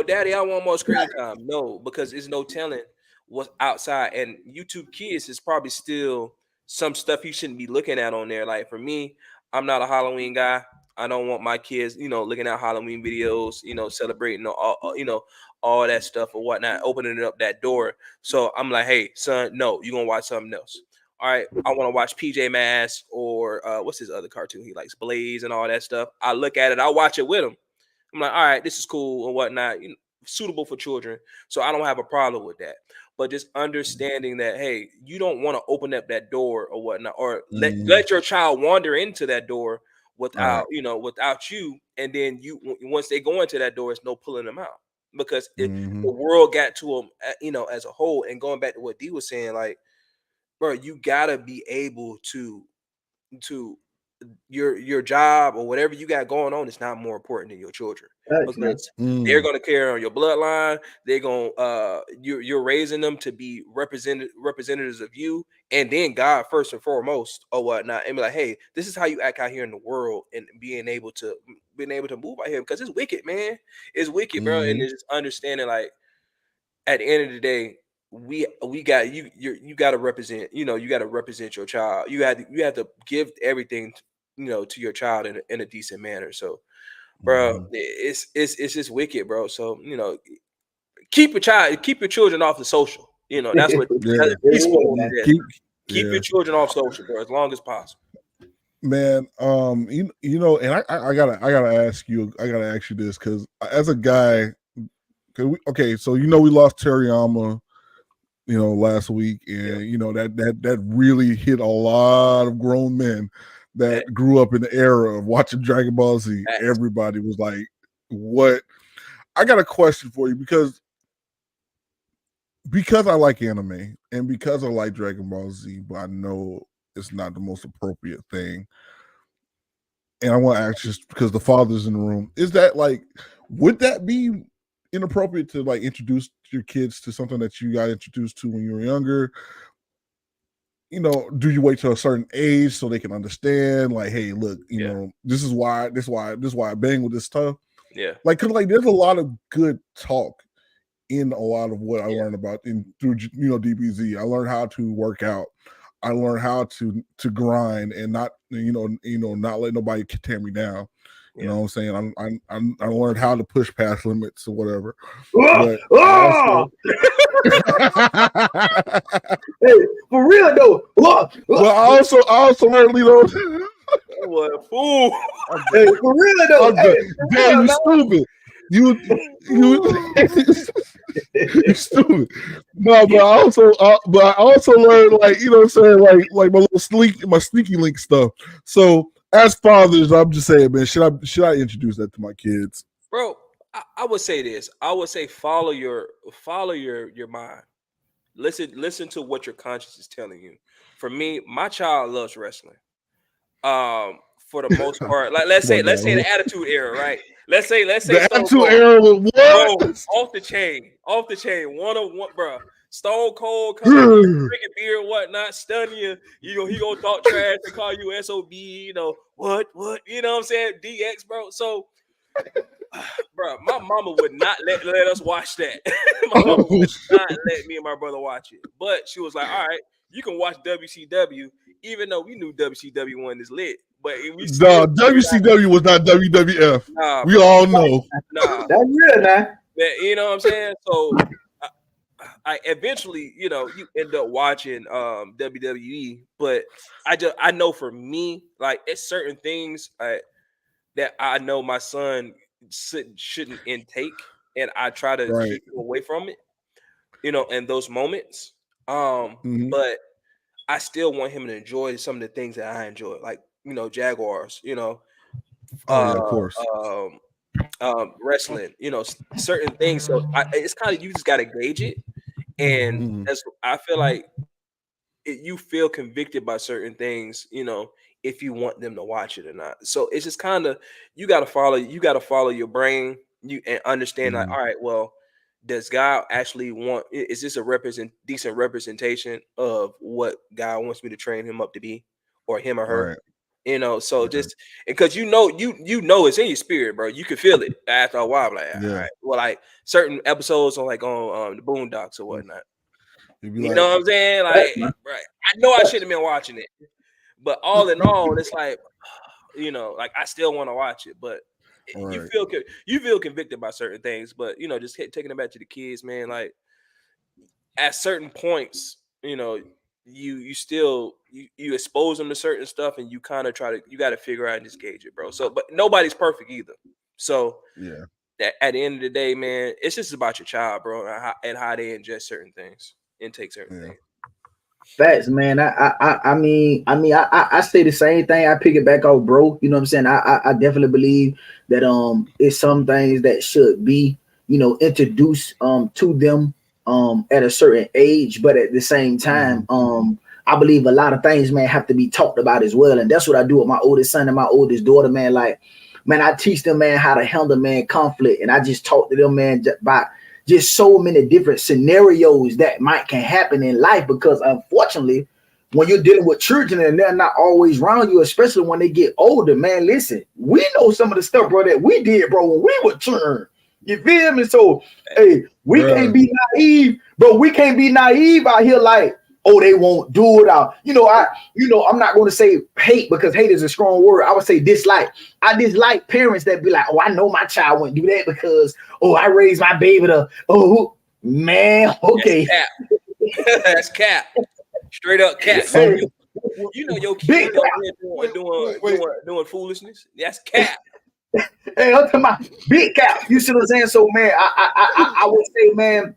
Daddy, I want more screen time. No, because there's no telling what's outside, and YouTube Kids is probably still some stuff you shouldn't be looking at on there. Like for me, I'm not a Halloween guy. I don't want my kids, looking at Halloween videos, celebrating, all that stuff or whatnot, opening up that door. So I'm like, hey, son, no, you're going to watch something else. All right, I want to watch PJ Masks or what's his other cartoon he likes, Blaze and all that stuff. I look at it, I watch it with him. I'm like, all right, this is cool and whatnot, suitable for children. So I don't have a problem with that. But just understanding that, hey, you don't want to open up that door or whatnot, or let your child wander into that door without, without you. And then once they go into that door, it's no pulling them out, because the world got to them, as a whole. And going back to what D was saying, like, bro, you gotta be able to your job or whatever you got going on is not more important than your children, because they're going to carry on your bloodline. They're going you're raising them to be representatives of you, and then God first and foremost or whatnot, and be like, hey, this is how you act out here in the world, and being able to move out here, because it's wicked, man. It's wicked, bro. And it's just understanding, like, at the end of the day, we got you got to represent, you got to represent your child. You have to give everything to your child in a decent manner. So, bro, it's just wicked, bro. So, keep your children off the social. That's what keep your children off social, bro, as long as possible. Man, and I gotta ask you this, because as a guy, so we lost Teriyama, last week, and that really hit a lot of grown men that grew up in the era of watching Dragon Ball Z. Everybody was like, what? I got a question for you, because I like anime and because I like Dragon Ball Z, but I know it's not the most appropriate thing. And I want to ask, just because the father's in the room, is that like, would that be inappropriate to like introduce your kids to something that you got introduced to when you were younger? Do you wait till a certain age so they can understand, like, hey, look, this is why I bang with this stuff. Yeah. Like, cause like there's a lot of good talk in a lot of what I learned about through DBZ. I learned how to work out. I learned how to grind and not not let nobody tear me down. You know what I'm saying? I learned how to push past limits or whatever. But hey, for real though. Well, I also learned, what a fool. Hey, for real though. Damn, you stupid. You stupid. No, but I also learned, like, what I'm saying, like my sneaky link stuff. So as fathers, I'm just saying, man, should I introduce that to my kids? Bro, I would say this. I would say follow your mind. Listen to what your conscience is telling you. For me, my child loves wrestling. For the most part, like let's say the Attitude Era, right? Let's say the Attitude Era with what? Bro, off the chain, 101, bro. Stone Cold coming, drinking beer and whatnot, stun you. You know, he gonna talk trash and call you SOB. You know what? You know what I'm saying? DX, bro. So, bro, my mama would not let us watch that. My mama would not let me and my brother watch it. But she was like, all right, you can watch WCW, even though we knew WCW won this lit. But we still WCW was not WWF. Nah, we bro. all know. Nah, that's real, man. You know what I'm saying? So I eventually, you know, you end up watching WWE, but I know for me, like it's certain things that I know my son shouldn't intake, and I try to keep him away from it, you know, in those moments. But I still want him to enjoy some of the things that I enjoy, like, you know, Jaguars, you know, of course, wrestling, you know, certain things. So it's kind of, you just got to gauge it. And that's, I feel like you feel convicted by certain things, you know, if you want them to watch it or not. So it's just kind of, you got to follow your brain, and understand like, all right, well, does God actually want, is this a decent representation of what God wants me to train him up to be, or him or her? Right. You know, so just because you know it's in your spirit, bro. You can feel it after a while. Like, all right, well, like certain episodes on like on the Boondocks or whatnot. You know what I'm saying? Like, right? I know I shouldn't have been watching it, but all in all, it's like, you know, like I still want to watch it, but you feel convicted by certain things. But you know, just taking it back to the kids, man. Like at certain points, you know, you still you expose them to certain stuff, and you kind of you got to figure out and just gauge it, bro. So, but nobody's perfect either. So at the end of the day, man, it's just about your child, bro, and how they ingest certain things, intake certain things. Facts, man. I mean, I say the same thing. I pick it back off, bro. You know what I'm saying? I definitely believe that it's some things that should be, you know, introduced to them at a certain age, but at the same time, I believe a lot of things, man, have to be talked about as well. And that's what I do with my oldest son and my oldest daughter, man. Like, man, I teach them, man, how to handle, man, conflict. And I just talk to them, man, about just so many different scenarios that can happen in life, because unfortunately, when you're dealing with children and they're not always around you, especially when they get older, man, listen, we know some of the stuff, bro, that we did, bro, when we were children. You feel me? So, hey, we can't be naive, bro. We can't be naive out here like, oh, they won't do it. I'm not going to say hate, because hate is a strong word. I would say dislike. I dislike parents that be like, oh, I know my child wouldn't do that because, oh, I raised my baby to, oh, man, okay. That's cap. Straight up cap. Hey, you know your kid doing foolishness. That's cap. Hey, I'm talking about big cap. You see what I'm saying? So, man, I would say, man,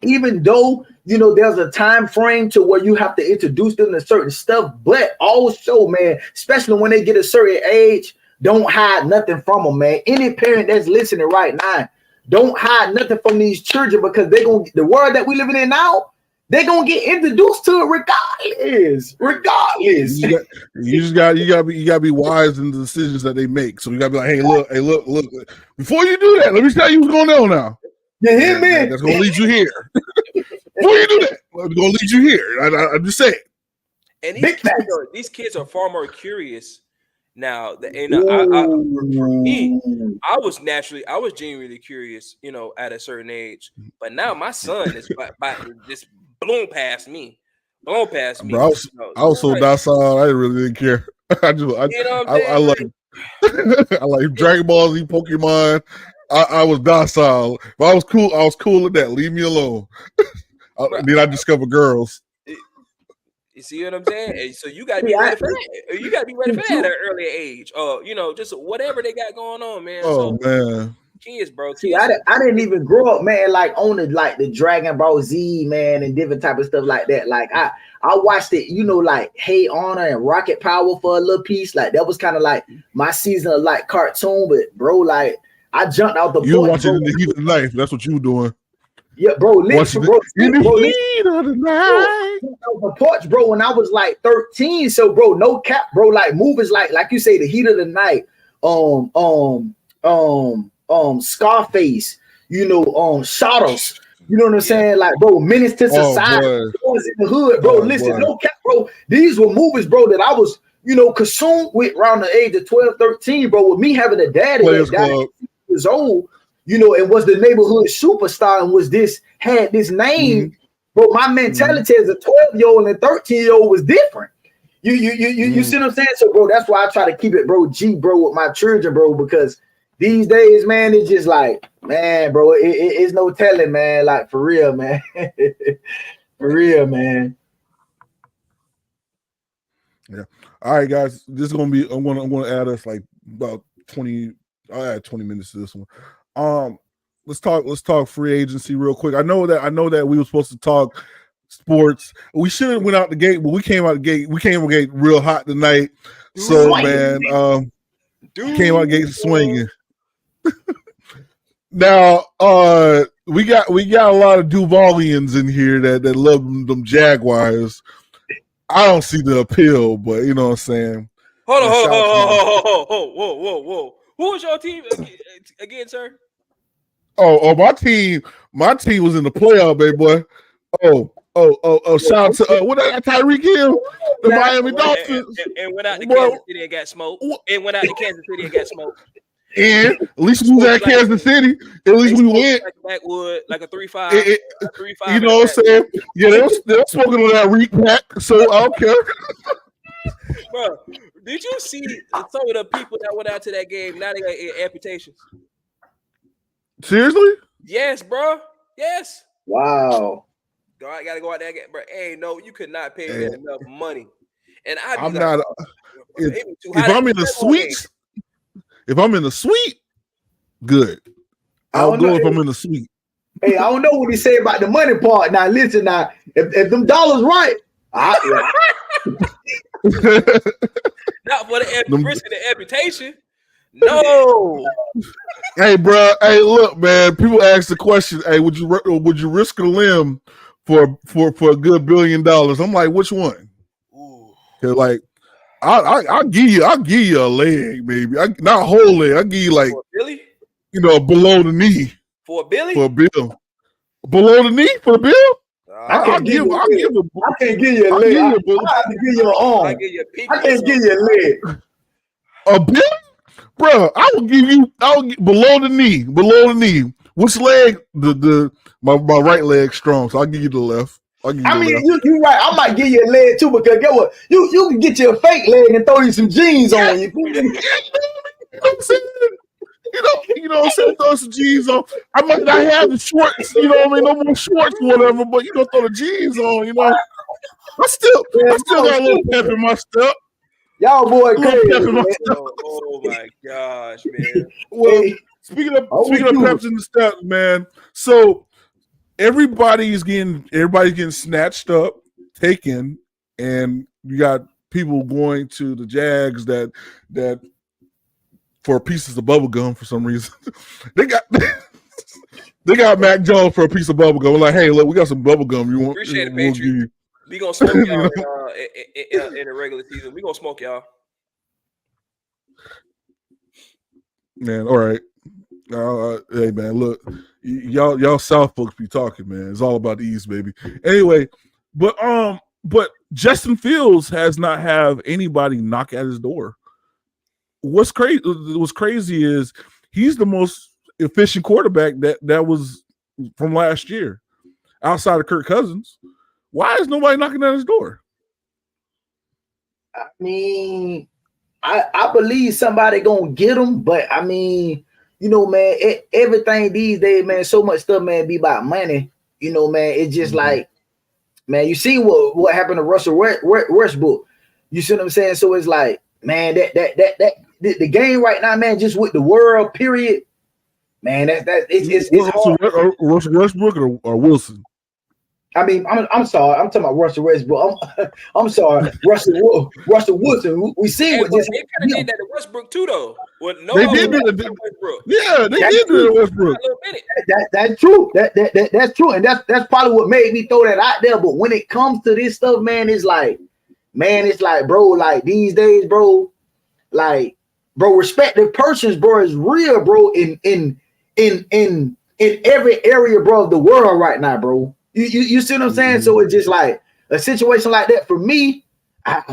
even though, you know, there's a time frame to where you have to introduce them to certain stuff, but also, man, especially when they get a certain age, don't hide nothing from them, man. Any parent that's listening right now, don't hide nothing from these children, because the world that we living in now, they're gonna get introduced to it regardless. You gotta be wise in the decisions that they make. So you gotta be like, hey, look. Before you do that, let me tell you what's going on now. You hear me? That's gonna lead you here. Before you do that, it's gonna lead you here. I'm just saying. And these kids are far more curious now. For me, I was genuinely curious, you know, at a certain age. But now my son is just blown past me. Bro, I was so docile. I really didn't care. I like Dragon Ball Z, Pokemon. I was docile. But I was cool. I was cool with that. Leave me alone. Then I discovered girls. You see what I'm saying? And so you gotta be ready for that. You gotta be ready for that at an earlier age. You know, just whatever they got going on, man. Oh, man. Kids, bro. See, I didn't even grow up, man, like on the Dragon Ball Z, man, and different type of stuff like that. Like I watched it, you know, like Hey Honor and Rocket Power for a little piece. Like that was kind of like my season of like cartoon, but bro, like I jumped out the porch. You watching in the heat of the night. That's what you were doing. Yeah, bro. Listen, bro. In the heat of the night. The porch, bro, when I was like 13. So, bro, no cap, bro. Like movies like you say, The Heat of the Night, Scarface, you know, Shadows, You know what I'm saying? Like, bro, menace to society. Boys in the hood, bro. Listen, no cap, bro. These were movies, bro, that I was, consumed with around the age of 12, 13, bro. With me having a daddy that died at 6 years old, and was the neighborhood superstar and had this name, bro. My mentality as a 12-year-old and 13-year-old was different. You see what I'm saying? So, bro, that's why I try to keep it, bro, with my children, bro, because these days, man, it's just like, man, bro, it's no telling, man. Like, for real, man. For real, man. Yeah. All right, guys. This is gonna be. I'm gonna add us like about 20. I'll add 20 minutes to this one. Let's talk free agency real quick. I know that we were supposed to talk sports. We should have went out the gate, but we came out the gate. We came out the gate real hot tonight. So, man, came out the gate swinging. Now, we got a lot of Duvalians in here that love them Jaguars. I don't see the appeal, but you know what I'm saying. Hold on. Whoa. Who was your team again, sir? Oh, my team was in the playoff, baby boy. Shout out to what that Tyreek Hill, the Miami Dolphins, and went out to Kansas City and got smoked. And at least we was at Kansas City. At least we went. Like a 3-5. You know what I'm saying? Yeah, they're smoking on that Reek pack, so I don't care. Bro, did you see some of the people that went out to that game? Now they got amputations. Seriously? Yes, bro. Yes. Wow. I gotta go out there, bro. Hey, no, you could not pay me enough money. And I'm not. If I'm in the suites. If I'm in the suite, good. I'll go if I'm in the suite. Hey, I don't know what he said about the money part. Now, listen, if them dollars right, not for the risk of the amputation. No. Hey, bro. Hey, look, man. People ask the question. Hey, would you risk a limb for a good $1 billion? I'm like, which one? They're like, I'll give you a leg, baby. Not a whole leg. I'll give you like below the knee. For a billy? For a bill. Below the knee for a bill? I can't give you a leg. I have to give you an arm. I can't give you a leg. A bill? Bro, I will give below the knee. Which leg? My right leg strong, so I'll give you the left. You're right. I might give you a leg too, because get what? You can get you a fake leg and throw you some jeans on. You know what I'm saying? You know what I'm saying? Throw some jeans on. I might not have the shorts, you know what I mean? No more shorts or whatever, but you gonna throw the jeans on, you know. I still got a little pep in my step. Y'all boy crazy. Oh my gosh, man. Well, speaking of peps in the steps, man. So everybody's getting snatched up, taken, and you got people going to the Jags that for pieces of bubble gum for some reason. they got Mac Jones for a piece of bubble gum. We're like, hey, look, we got some bubble gum. You want? Appreciate it, Patriot. We gonna smoke y'all in the regular season. We gonna smoke y'all. Man, all right. Hey man, look, y'all South folks be talking, man. It's all about the East, baby. Anyway, but Justin Fields has not have anybody knock at his door. What's crazy is he's the most efficient quarterback that was from last year, outside of Kirk Cousins. Why is nobody knocking at his door? I mean, I believe somebody gonna get him, but I mean, you know, man, everything these days, man, so much stuff, man, be about money. You know, man, it's just like, man, you see what happened to Russell Westbrook. You see what I'm saying? So it's like, man, that the game right now, man, just with the world, period, man, it's hard. Russell Westbrook or Wilson? I mean, I'm sorry. I'm talking about Russell Westbrook. I'm sorry, Russell Wilson. We see what this. They kind of did that to Westbrook too, though. They did do it. Yeah, they did do it to Westbrook. That's true. That's true, and that's probably what made me throw that out there. But when it comes to this stuff, man, it's like, bro, like these days, bro, like, bro, respective persons, bro, is real, bro. In in every area, bro, of the world right now, bro. You see what I'm saying? So it's just like a situation like that for me.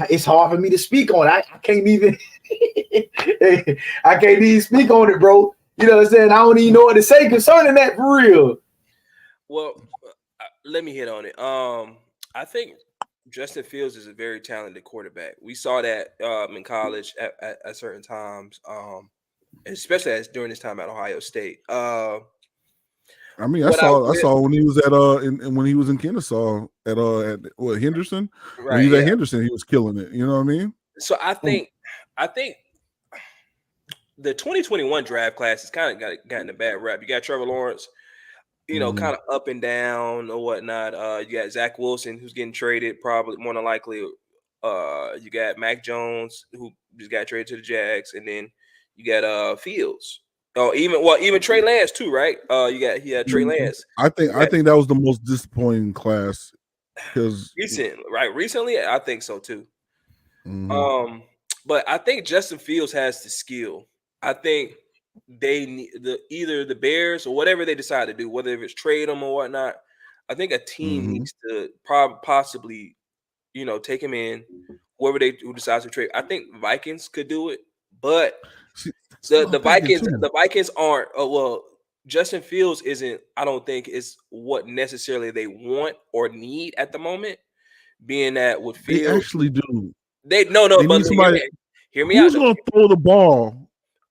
It's hard for me to speak on. I can't even. I can't even speak on it, bro. You know what I'm saying? I don't even know what to say concerning that for real. Well, let me hit on it. I think Justin Fields is a very talented quarterback. We saw that in college at certain times, especially during his time at Ohio State. I mean, I saw when he was at when he was in Kennesaw at Henderson. Right, when he was at Henderson, he was killing it. You know what I mean? So I think the 2021 draft class has kind of gotten a bad rap. You got Trevor Lawrence, kind of up and down or whatnot. You got Zach Wilson, who's getting traded, probably more than likely. You got Mac Jones, who just got traded to the Jags, and then you got Fields. Oh, even Trey Lance too, right? He had Trey Lance. I think that was the most disappointing class because recently, I think so too. But I think Justin Fields has the skill. I think they need either the Bears or whatever they decide to do, whether it's trade them or whatnot. I think a team needs to possibly, take him in. Who decides to trade. I think Vikings could do it, but the Vikings aren't. Justin Fields isn't. I don't think is what necessarily they want or need at the moment. Being that with Fields, they actually do. They but hear me out. Who's going to throw the ball?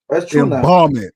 That's true. And bomb it.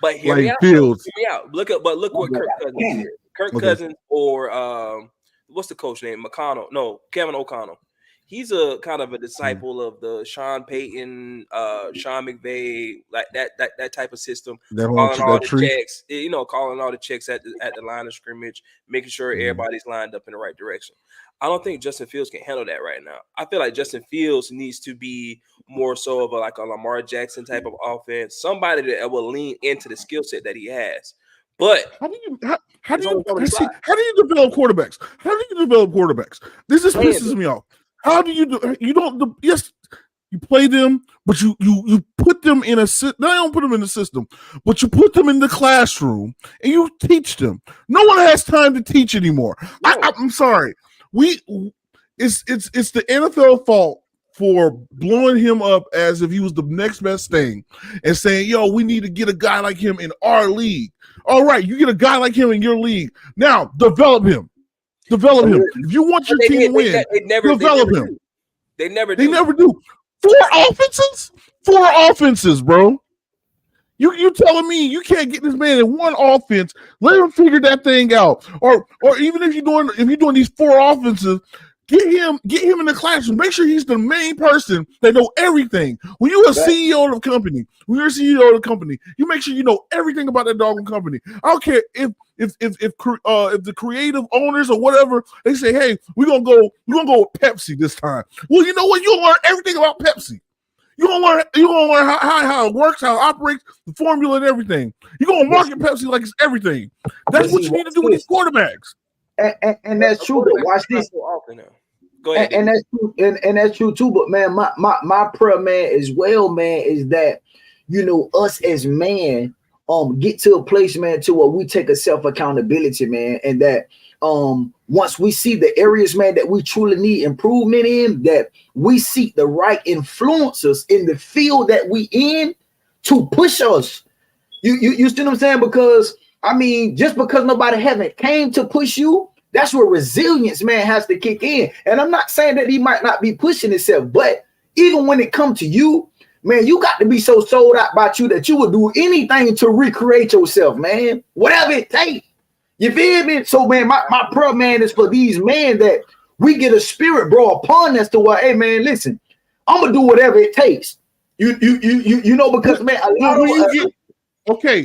But hear me out. Fields. Hear me out. Look what Kirk Cousins did. Kirk Cousins or what's the coach name? Kevin O'Connell. He's a kind of a disciple of the Sean Payton, Sean McVay, like that type of system. Calling all the checks, calling all the checks at the line of scrimmage, making sure everybody's lined up in the right direction. I don't think Justin Fields can handle that right now. I feel like Justin Fields needs to be more so of a Lamar Jackson type of offense, somebody that will lean into the skill set that he has. But how do you develop quarterbacks? How do you develop quarterbacks? This just pisses me off. How do you do? You don't. Yes, you play them, but you put them in a system. No, you don't put them in the system, but you put them in the classroom and you teach them. No one has time to teach anymore. No. I'm sorry. It's the NFL fault for blowing him up as if he was the next best thing and saying, "Yo, we need to get a guy like him in our league." All right, you get a guy like him in your league. Now develop him. Develop him. If you want your team to win, develop him. They never do. Four offenses, bro. You telling me you can't get this man in one offense? Let him figure that thing out. Or even if you're doing these four offenses, get him in the classroom. Make sure he's the main person that know everything. When you're a CEO of a company, you make sure you know everything about that doggone company. I don't care if the creative owners or whatever, they say, hey, we're gonna go with Pepsi this time. Well, you know what? You'll learn everything about Pepsi. You're gonna learn how it works, how it operates, the formula and everything. You're gonna market Pepsi like it's everything. That's what you need to do with these quarterbacks. And that's true. But watch this. Go ahead. And that's true. And that's true too. But man, my prayer, man, as well, man, is that us as man get to a place, man, to where we take a self-accountability, man, and that once we see the areas, man, that we truly need improvement in, that we seek the right influencers in the field that we in to push us. You see what I'm saying? Because I mean, just because nobody haven't came to push you, that's where resilience, man, has to kick in. And I'm not saying that he might not be pushing himself, but even when it comes to you, man, you got to be so sold out about you that you would do anything to recreate yourself, man. Whatever it takes. You feel me? So, man, my prayer, man, is for these men that we get a spirit, bro, upon us to where, hey, man, listen, I'm gonna do whatever it takes. You know, because man, a lot of okay.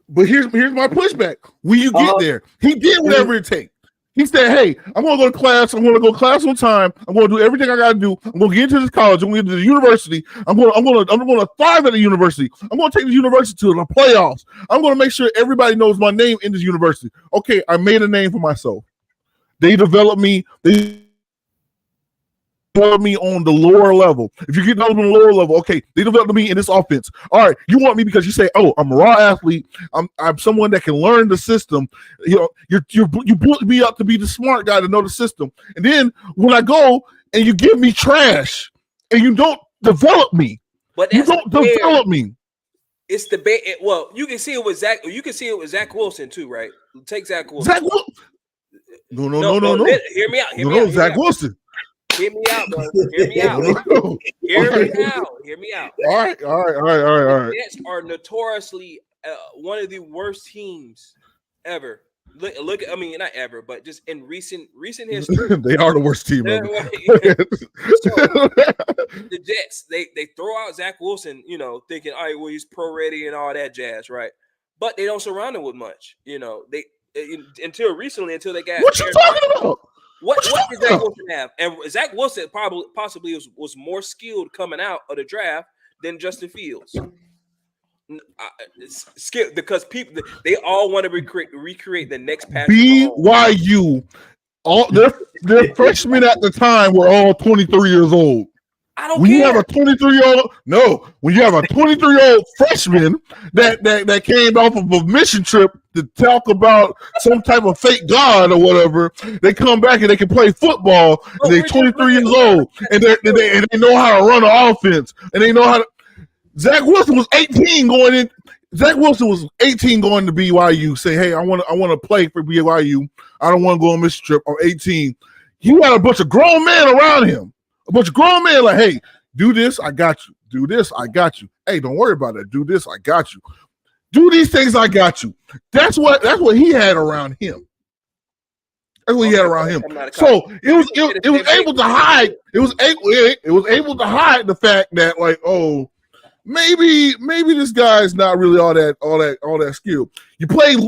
But here's my pushback. When you get there, he did whatever it takes. He said, hey, I'm going to go to class. I'm going to go to class on time. I'm going to do everything I got to do. I'm going to get into this college. I'm going to get into the university. I'm going to thrive at the university. I'm going to take the university to the playoffs. I'm going to make sure everybody knows my name in this university. Okay, I made a name for myself. They developed me. They develop me on the lower level. If you get developed on the lower level, okay, they developed me in this offense. All right, you want me because you say, oh, I'm a raw athlete. I'm someone that can learn the system. You know, you built me up to be the smart guy to know the system. And then when I go and you give me trash and you don't develop me, but you don't develop me. It's the well, you can see it with Zach. You can see it with Zach Wilson too, right? Take Zach Wilson. Zach Wilson. No. Hear me out. Zach Wilson. Hear me out, bro. Hear me out. Hear me out. All right. The Jets are notoriously one of the worst teams ever. Look. I mean, not ever, but just in recent history, they are the worst team ever. So, the Jets, they throw out Zach Wilson, you know, thinking, all right, well, he's pro ready and all that jazz, right? But they don't surround him with much, you know. Until they got what you talking about? What did Zach Wilson have? And Zach Wilson possibly was more skilled coming out of the draft than Justin Fields. Skill because people they all want to recreate the next Patrick BYU. All their freshmen at the time were all 23 years old. I don't when care. You have a 23-year-old, when you have a 23-year-old freshman that came off of a mission trip to talk about some type of fake god or whatever, they come back and they can play football and they're 23 years old and they know how to run an offense and they know how to. Zach Wilson was 18 going in. Zach Wilson was 18 going to BYU, saying, "Hey, I want to play for BYU. I don't want to go on mission trip." I'm 18. You had a bunch of grown men around him. A bunch of grown men like, "Hey, do this, I got you. Do this, I got you. Hey, don't worry about it. Do this, I got you. Do these things, I got you." That's what he had around him. That's what he had around him. So it was able to hide. It was able to hide the fact that like, oh, maybe this guy's not really all that skilled. You played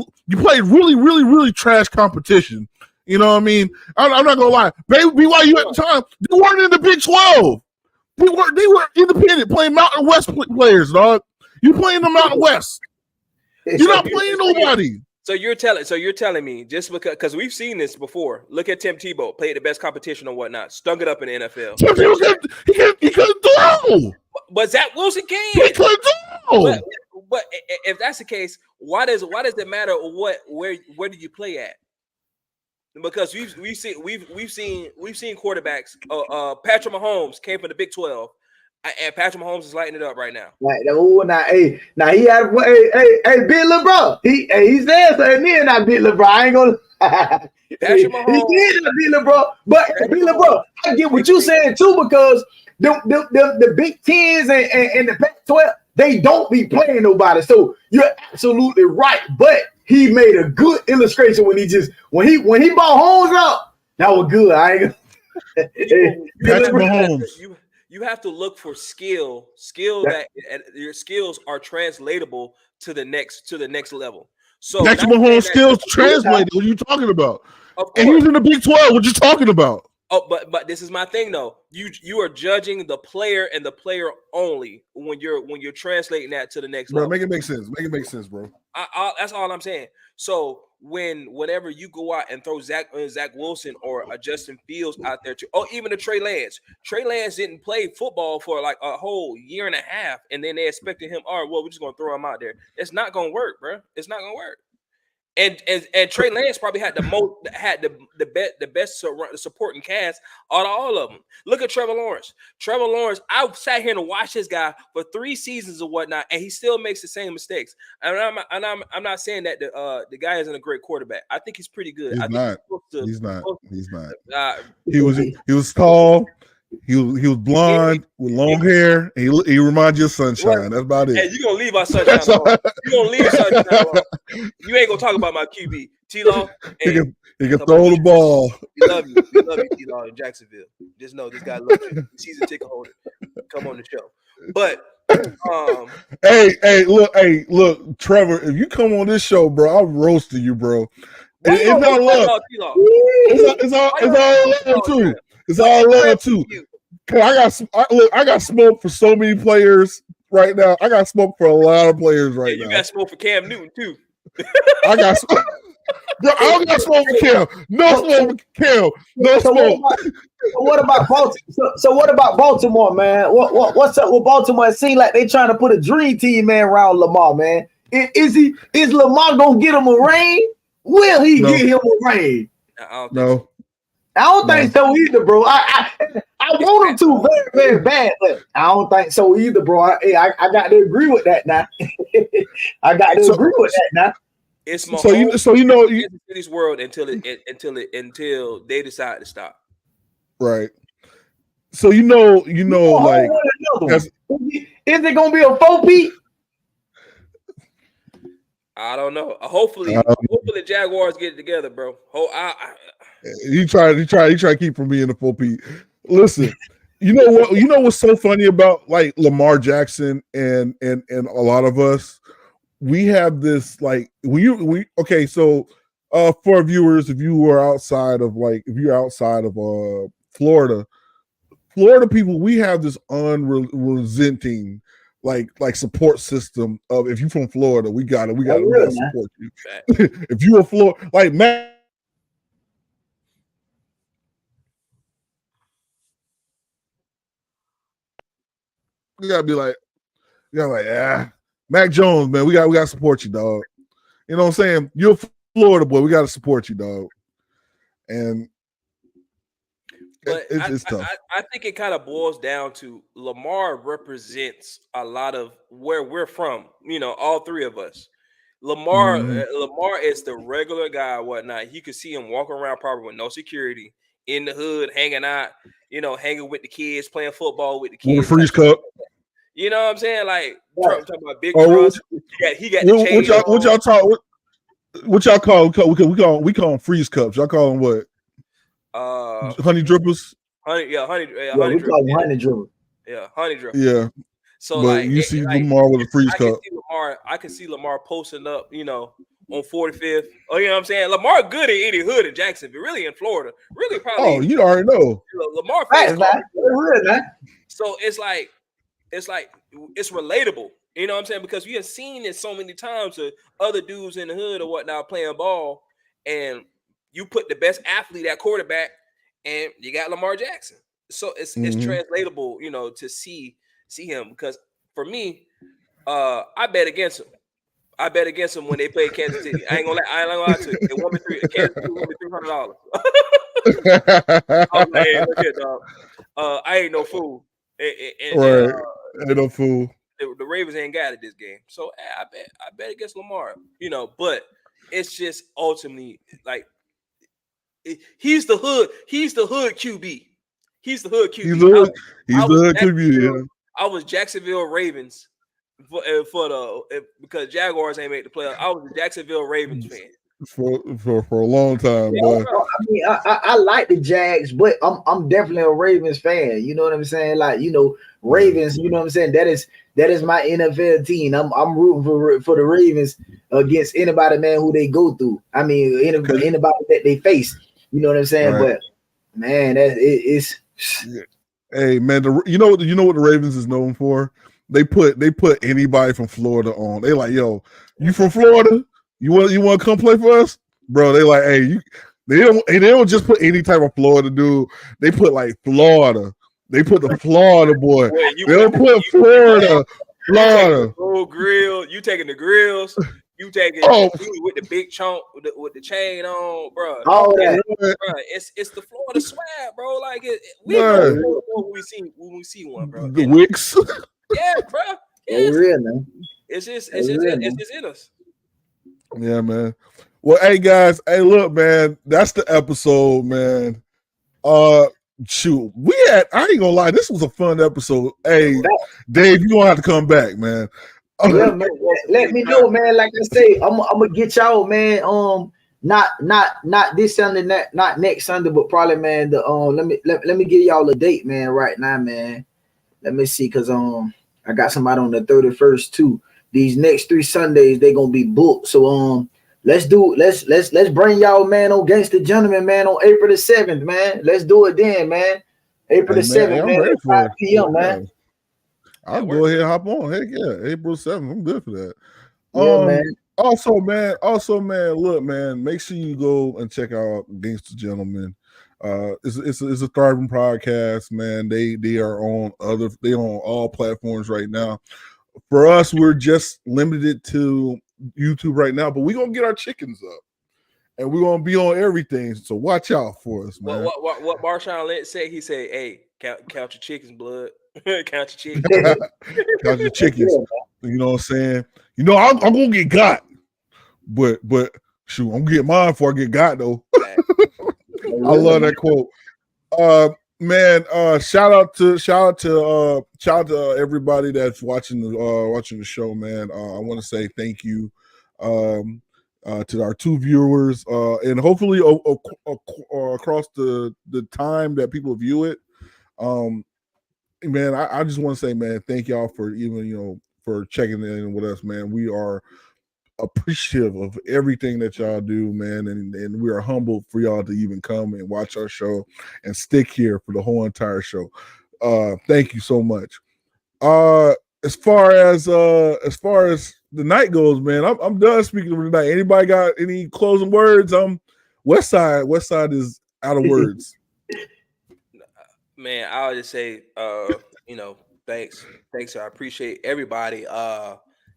really trash competition. You know what I mean? I'm not gonna lie. BYU at the time, they weren't in the Big 12. They were independent, playing Mountain West players, dog. You playing the Mountain West. You're not playing nobody. So you're telling me just because we've seen this before. Look at Tim Tebow, played the best competition or whatnot, stunk it up in the NFL. He couldn't throw. But Zach Wilson can. He couldn't throw. But if that's the case, why does it matter where do you play at? Because we've seen quarterbacks. Patrick Mahomes came from the Big 12, and Patrick Mahomes is lighting it up right now. Right. Now he had Big LeBron. He's there, so me and not Big LeBron. I ain't gonna. Patrick Mahomes. He did Big LeBron, but Big LeBron. I get what you're saying too because the Big Tens and the Pac-12 they don't be playing nobody. So you're absolutely right, but. He made a good illustration when he bought Holmes out. That was good. Patrick Mahomes. You have to look for skill that your skills are translatable to the next level. So Patrick Mahomes' skills translated. What are you talking about? And he was in the Big 12. What you talking about? Oh, but this is my thing though. You are judging the player and the player only when you're translating that to the next level. Make it make sense. Make it make sense, bro. That's all I'm saying. So whenever you go out and throw Zach Wilson or a Justin Fields out there, even a Trey Lance. Trey Lance didn't play football for like a whole year and a half, and then they expected him. All right, well, we're just gonna throw him out there. It's not gonna work, bro. It's not gonna work. And Trey Lance probably had the best supporting cast out of all of them. Look at Trevor Lawrence. Trevor Lawrence, I sat here and watched this guy for 3 seasons or whatnot, and he still makes the same mistakes. And I'm not saying that the guy isn't a great quarterback. I think he's pretty good. He's not. He was tall. He was blonde with long hair. And he reminds you of Sunshine. That's about it. Hey, you gonna leave our Sunshine alone? You gonna leave Sunshine alone? You ain't gonna talk about my QB, T-Law. He can throw the ball. We love you, T-Law in Jacksonville. Just know this guy loves you. Season ticket holder. Come on the show. But hey, look, Trevor. If you come on this show, bro, I'm roasting you, bro. It's all love. It's all love too. It's all love too. I got smoke for so many players right now. I got smoke for a lot of players right now. You got smoke for Cam Newton too. I got I don't got smoke for Kel. No smoke for Kel. No smoke. What about Baltimore? So what about Baltimore, man? What's up with Baltimore? It seems like they trying to put a dream team, man, around Lamar, man. Is Lamar gonna get him a ring? Will he get him a ring? I don't think so either, bro. I want him to very, very bad, but I don't think so either, bro. I got to agree with that now. I got to agree with that now. It's my city's world until they decide to stop. Right. So like, is it gonna be a 4-peat? I don't know. Hopefully Jaguars get it together, bro. He tried to keep from being a 4-peat. Listen, you know what? You know what's so funny about like Lamar Jackson and a lot of us. We have this like so for viewers, if you're outside of Florida people, we have this unrelenting like support system of if you're from Florida, we gotta support you. If you're a Florida, like Mac, we gotta be like, Mac Jones, man, we gotta support you, dog. You know what I'm saying? You're a Florida boy, we gotta support you, dog. And but it's tough. I think it kind of boils down to Lamar represents a lot of where we're from. You know, all three of us. Lamar is the regular guy, whatnot. You could see him walking around probably with no security in the hood, hanging out. You know, hanging with the kids, playing football with the kids. Freeze cup. You know what I'm saying? Like Trump talking about big trust. He got the chain. What y'all call? We call them freeze cups. Y'all call them what? Honey drippers. Honey we call them honey drippers. Yeah, honey drippers. Yeah. So but you see Lamar with a freeze cup. I can see Lamar posting up, you know, on 45th. Oh, you know what I'm saying? Lamar good in any hood in Jacksonville, really in Florida. Really probably. Oh, you already know. Lamar So it's relatable. You know what I'm saying? Because we have seen it so many times to other dudes in the hood or whatnot playing ball, and you put the best athlete at quarterback, and you got Lamar Jackson. So it's translatable, you know, to see him. Because for me, I bet against him. I bet against him when they played Kansas City. I ain't gonna lie to you. They won me Kansas City won me $300. I was like, hey, look here, dog. I ain't no fool. Ain't no fool. The Ravens ain't got it this game, so I bet against Lamar. You know, but it's just ultimately like he's the hood QB. He's the hood QB. He's the hood QB. Yeah. I was Jacksonville Ravens because Jaguars ain't made the playoffs. I was a Jacksonville Ravens fan for a long time. Boy. I mean, I like the Jags, but I'm definitely a Ravens fan. You know what I'm saying? Like, you know, Ravens. You know what I'm saying? That is my NFL team. I'm rooting for the Ravens against anybody, man, who they go through. I mean, anybody that they face. You know what I'm saying? Right. But man, it's. Hey man, you know what the Ravens is known for? They put anybody from Florida on. They like, yo, you from Florida? You want to come play for us, bro? They like, hey, they don't just put any type of Florida dude. They put like Florida. They put the Florida boy. They don't put Florida. Old grill. You taking the grills? You taking with the big chunk with the chain on, bro? Oh yeah, it's the Florida swag, bro. Like we know when we see one, bro. The Wicks. Yeah, bro. It's real, man. It's just in us. Yeah, man. Well, hey guys, hey, look, man, that's the episode, man. Shoot, I ain't gonna lie, this was a fun episode. Hey, Dave, you gonna have to come back, man. Yeah, man. Let me know, man. Like I say, I'm gonna get y'all, man. Not this Sunday, not next Sunday, but probably, man. Let me give y'all a date, man. Right now, man. Let me see, cause I got somebody on the 31st too. These next 3 Sundays they gonna be booked. So let's bring y'all, man, on Gangsta Gentleman, man, on April the 7th, man. Let's do it then, man. April the 7th, man, at 5 p.m., man. I'll go ahead and hop on. Heck yeah, April 7th. I'm good for that. Yeah, man. Also, man, look, man, make sure you go and check out Gangsta Gentlemen. It's a thriving podcast, man. They are on all platforms right now. For us, we're just limited to YouTube right now, but we're gonna get our chickens up. And we're gonna be on everything. So watch out for us, man. What Marshawn Lynch said? He said, "Hey, count your chickens, blood. Count your chickens. Count your chickens." You know what I'm saying? You know, I'm gonna get got, but shoot, I'm gonna get mine before I get got though. I love that quote. Man, shout out to everybody that's watching the show, man. I want to say thank you. To our 2 viewers, and hopefully across the time that people view it. Man, I just want to say, man, thank y'all for even, for checking in with us, man. We are appreciative of everything that y'all do, man, and we are humbled for y'all to even come and watch our show and stick here for the whole entire show. Thank you so much. As far as the night goes, man, I'm done speaking for tonight. Anybody got any closing words? Westside is out of words. Man, I'll just say, thanks. I appreciate everybody.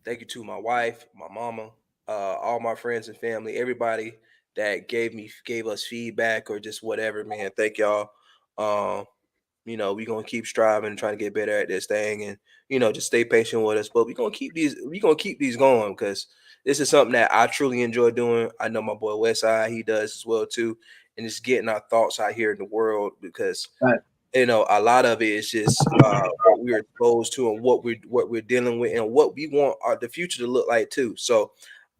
Thank you to my wife, my mama, all my friends and family, everybody that gave us feedback or just whatever, man. Thank y'all. We're gonna keep striving and trying to get better at this thing, and just stay patient with us. But we're gonna keep these going because this is something that I truly enjoy doing. I know my boy Westside, he does as well too, and it's getting our thoughts out here in the world because a lot of it is just what we're exposed to and what we're dealing with and what we want the future to look like too. So,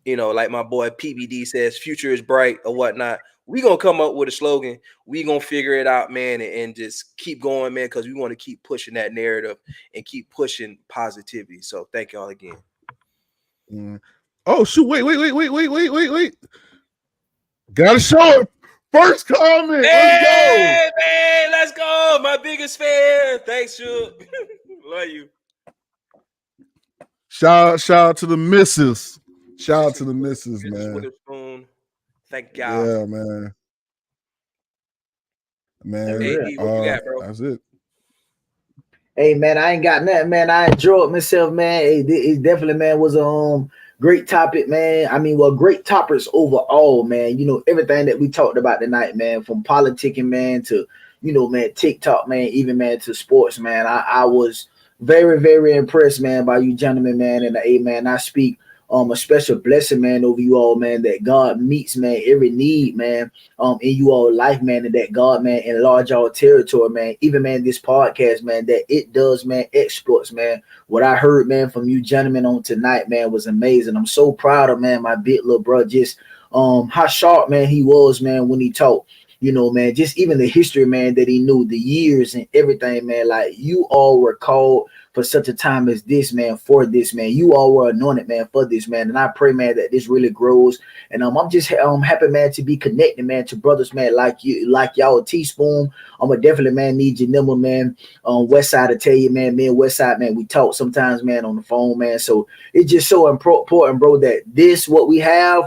like my boy PBD says, future is bright or whatnot. We gonna come up with a slogan. We gonna figure it out, man, and just keep going, man, because we want to keep pushing that narrative and keep pushing positivity. So thank y'all again. Oh shoot! Wait! Gotta show it. First comment. Hey, man, let's go. My biggest fan. Thanks, Shook. Love you. Shout out to the missus. Shout out to the missus, man. Thank y'all. Yeah, man. Hey, D, what you got, bro? That's it. Hey, man, I ain't got nothing, man. I enjoyed myself, man. It definitely, man, was a great topic, man. I mean, great topics overall, man. Everything that we talked about tonight, man, from politicking, man, to, man, TikTok, man, even, man, to sports, man. I was very, very impressed, man, by you gentlemen, man. And, man, I speak a special blessing, man, over you all, man, that God meets, man, every need, man, in you all life, man, and that God, man, enlarge our territory, man, even, man, this podcast, man, that it does, man, exploits, man. What I heard, man, from you gentlemen on tonight, man, was amazing. I'm so proud of, man, my big little bro, just how sharp, man, he was, man, when he talked. Man, just even the history, man, that he knew, the years and everything, man, like you all were called for such a time as this, man, for this, man. You all were anointed, man, for this, man. And I pray, man, that this really grows. And I'm just happy, man, to be connected, man, to brothers, man, like you, like y'all, Teaspoon. I'm a definitely, man, need your number, man. Westside to tell you, man, me and Westside, man, we talk sometimes, man, on the phone, man. So it's just so important, bro, that this, what we have,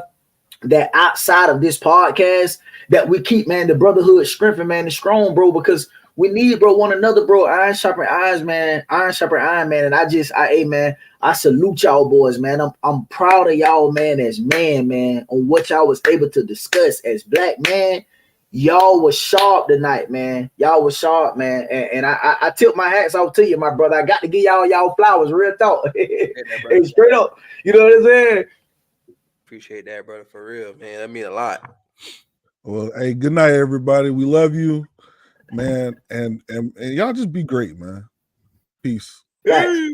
that outside of this podcast, that we keep, man, the brotherhood strengthened, man, and strong, bro, because we need, bro, one another, bro. Iron sharpen eyes, man. Iron sharpen iron, man. And I salute y'all boys, man. I'm proud of y'all, man, as man, on what y'all was able to discuss as black man. Y'all was sharp tonight, man. Y'all was sharp, man. And I tilt my hats off to you, my brother. I got to give y'all flowers, real talk. Hey, straight up. You know what I'm saying? Appreciate that, brother, for real, man. That mean a lot. Well, hey, good night, everybody. We love you, man, and y'all just be great, man. Peace. Right.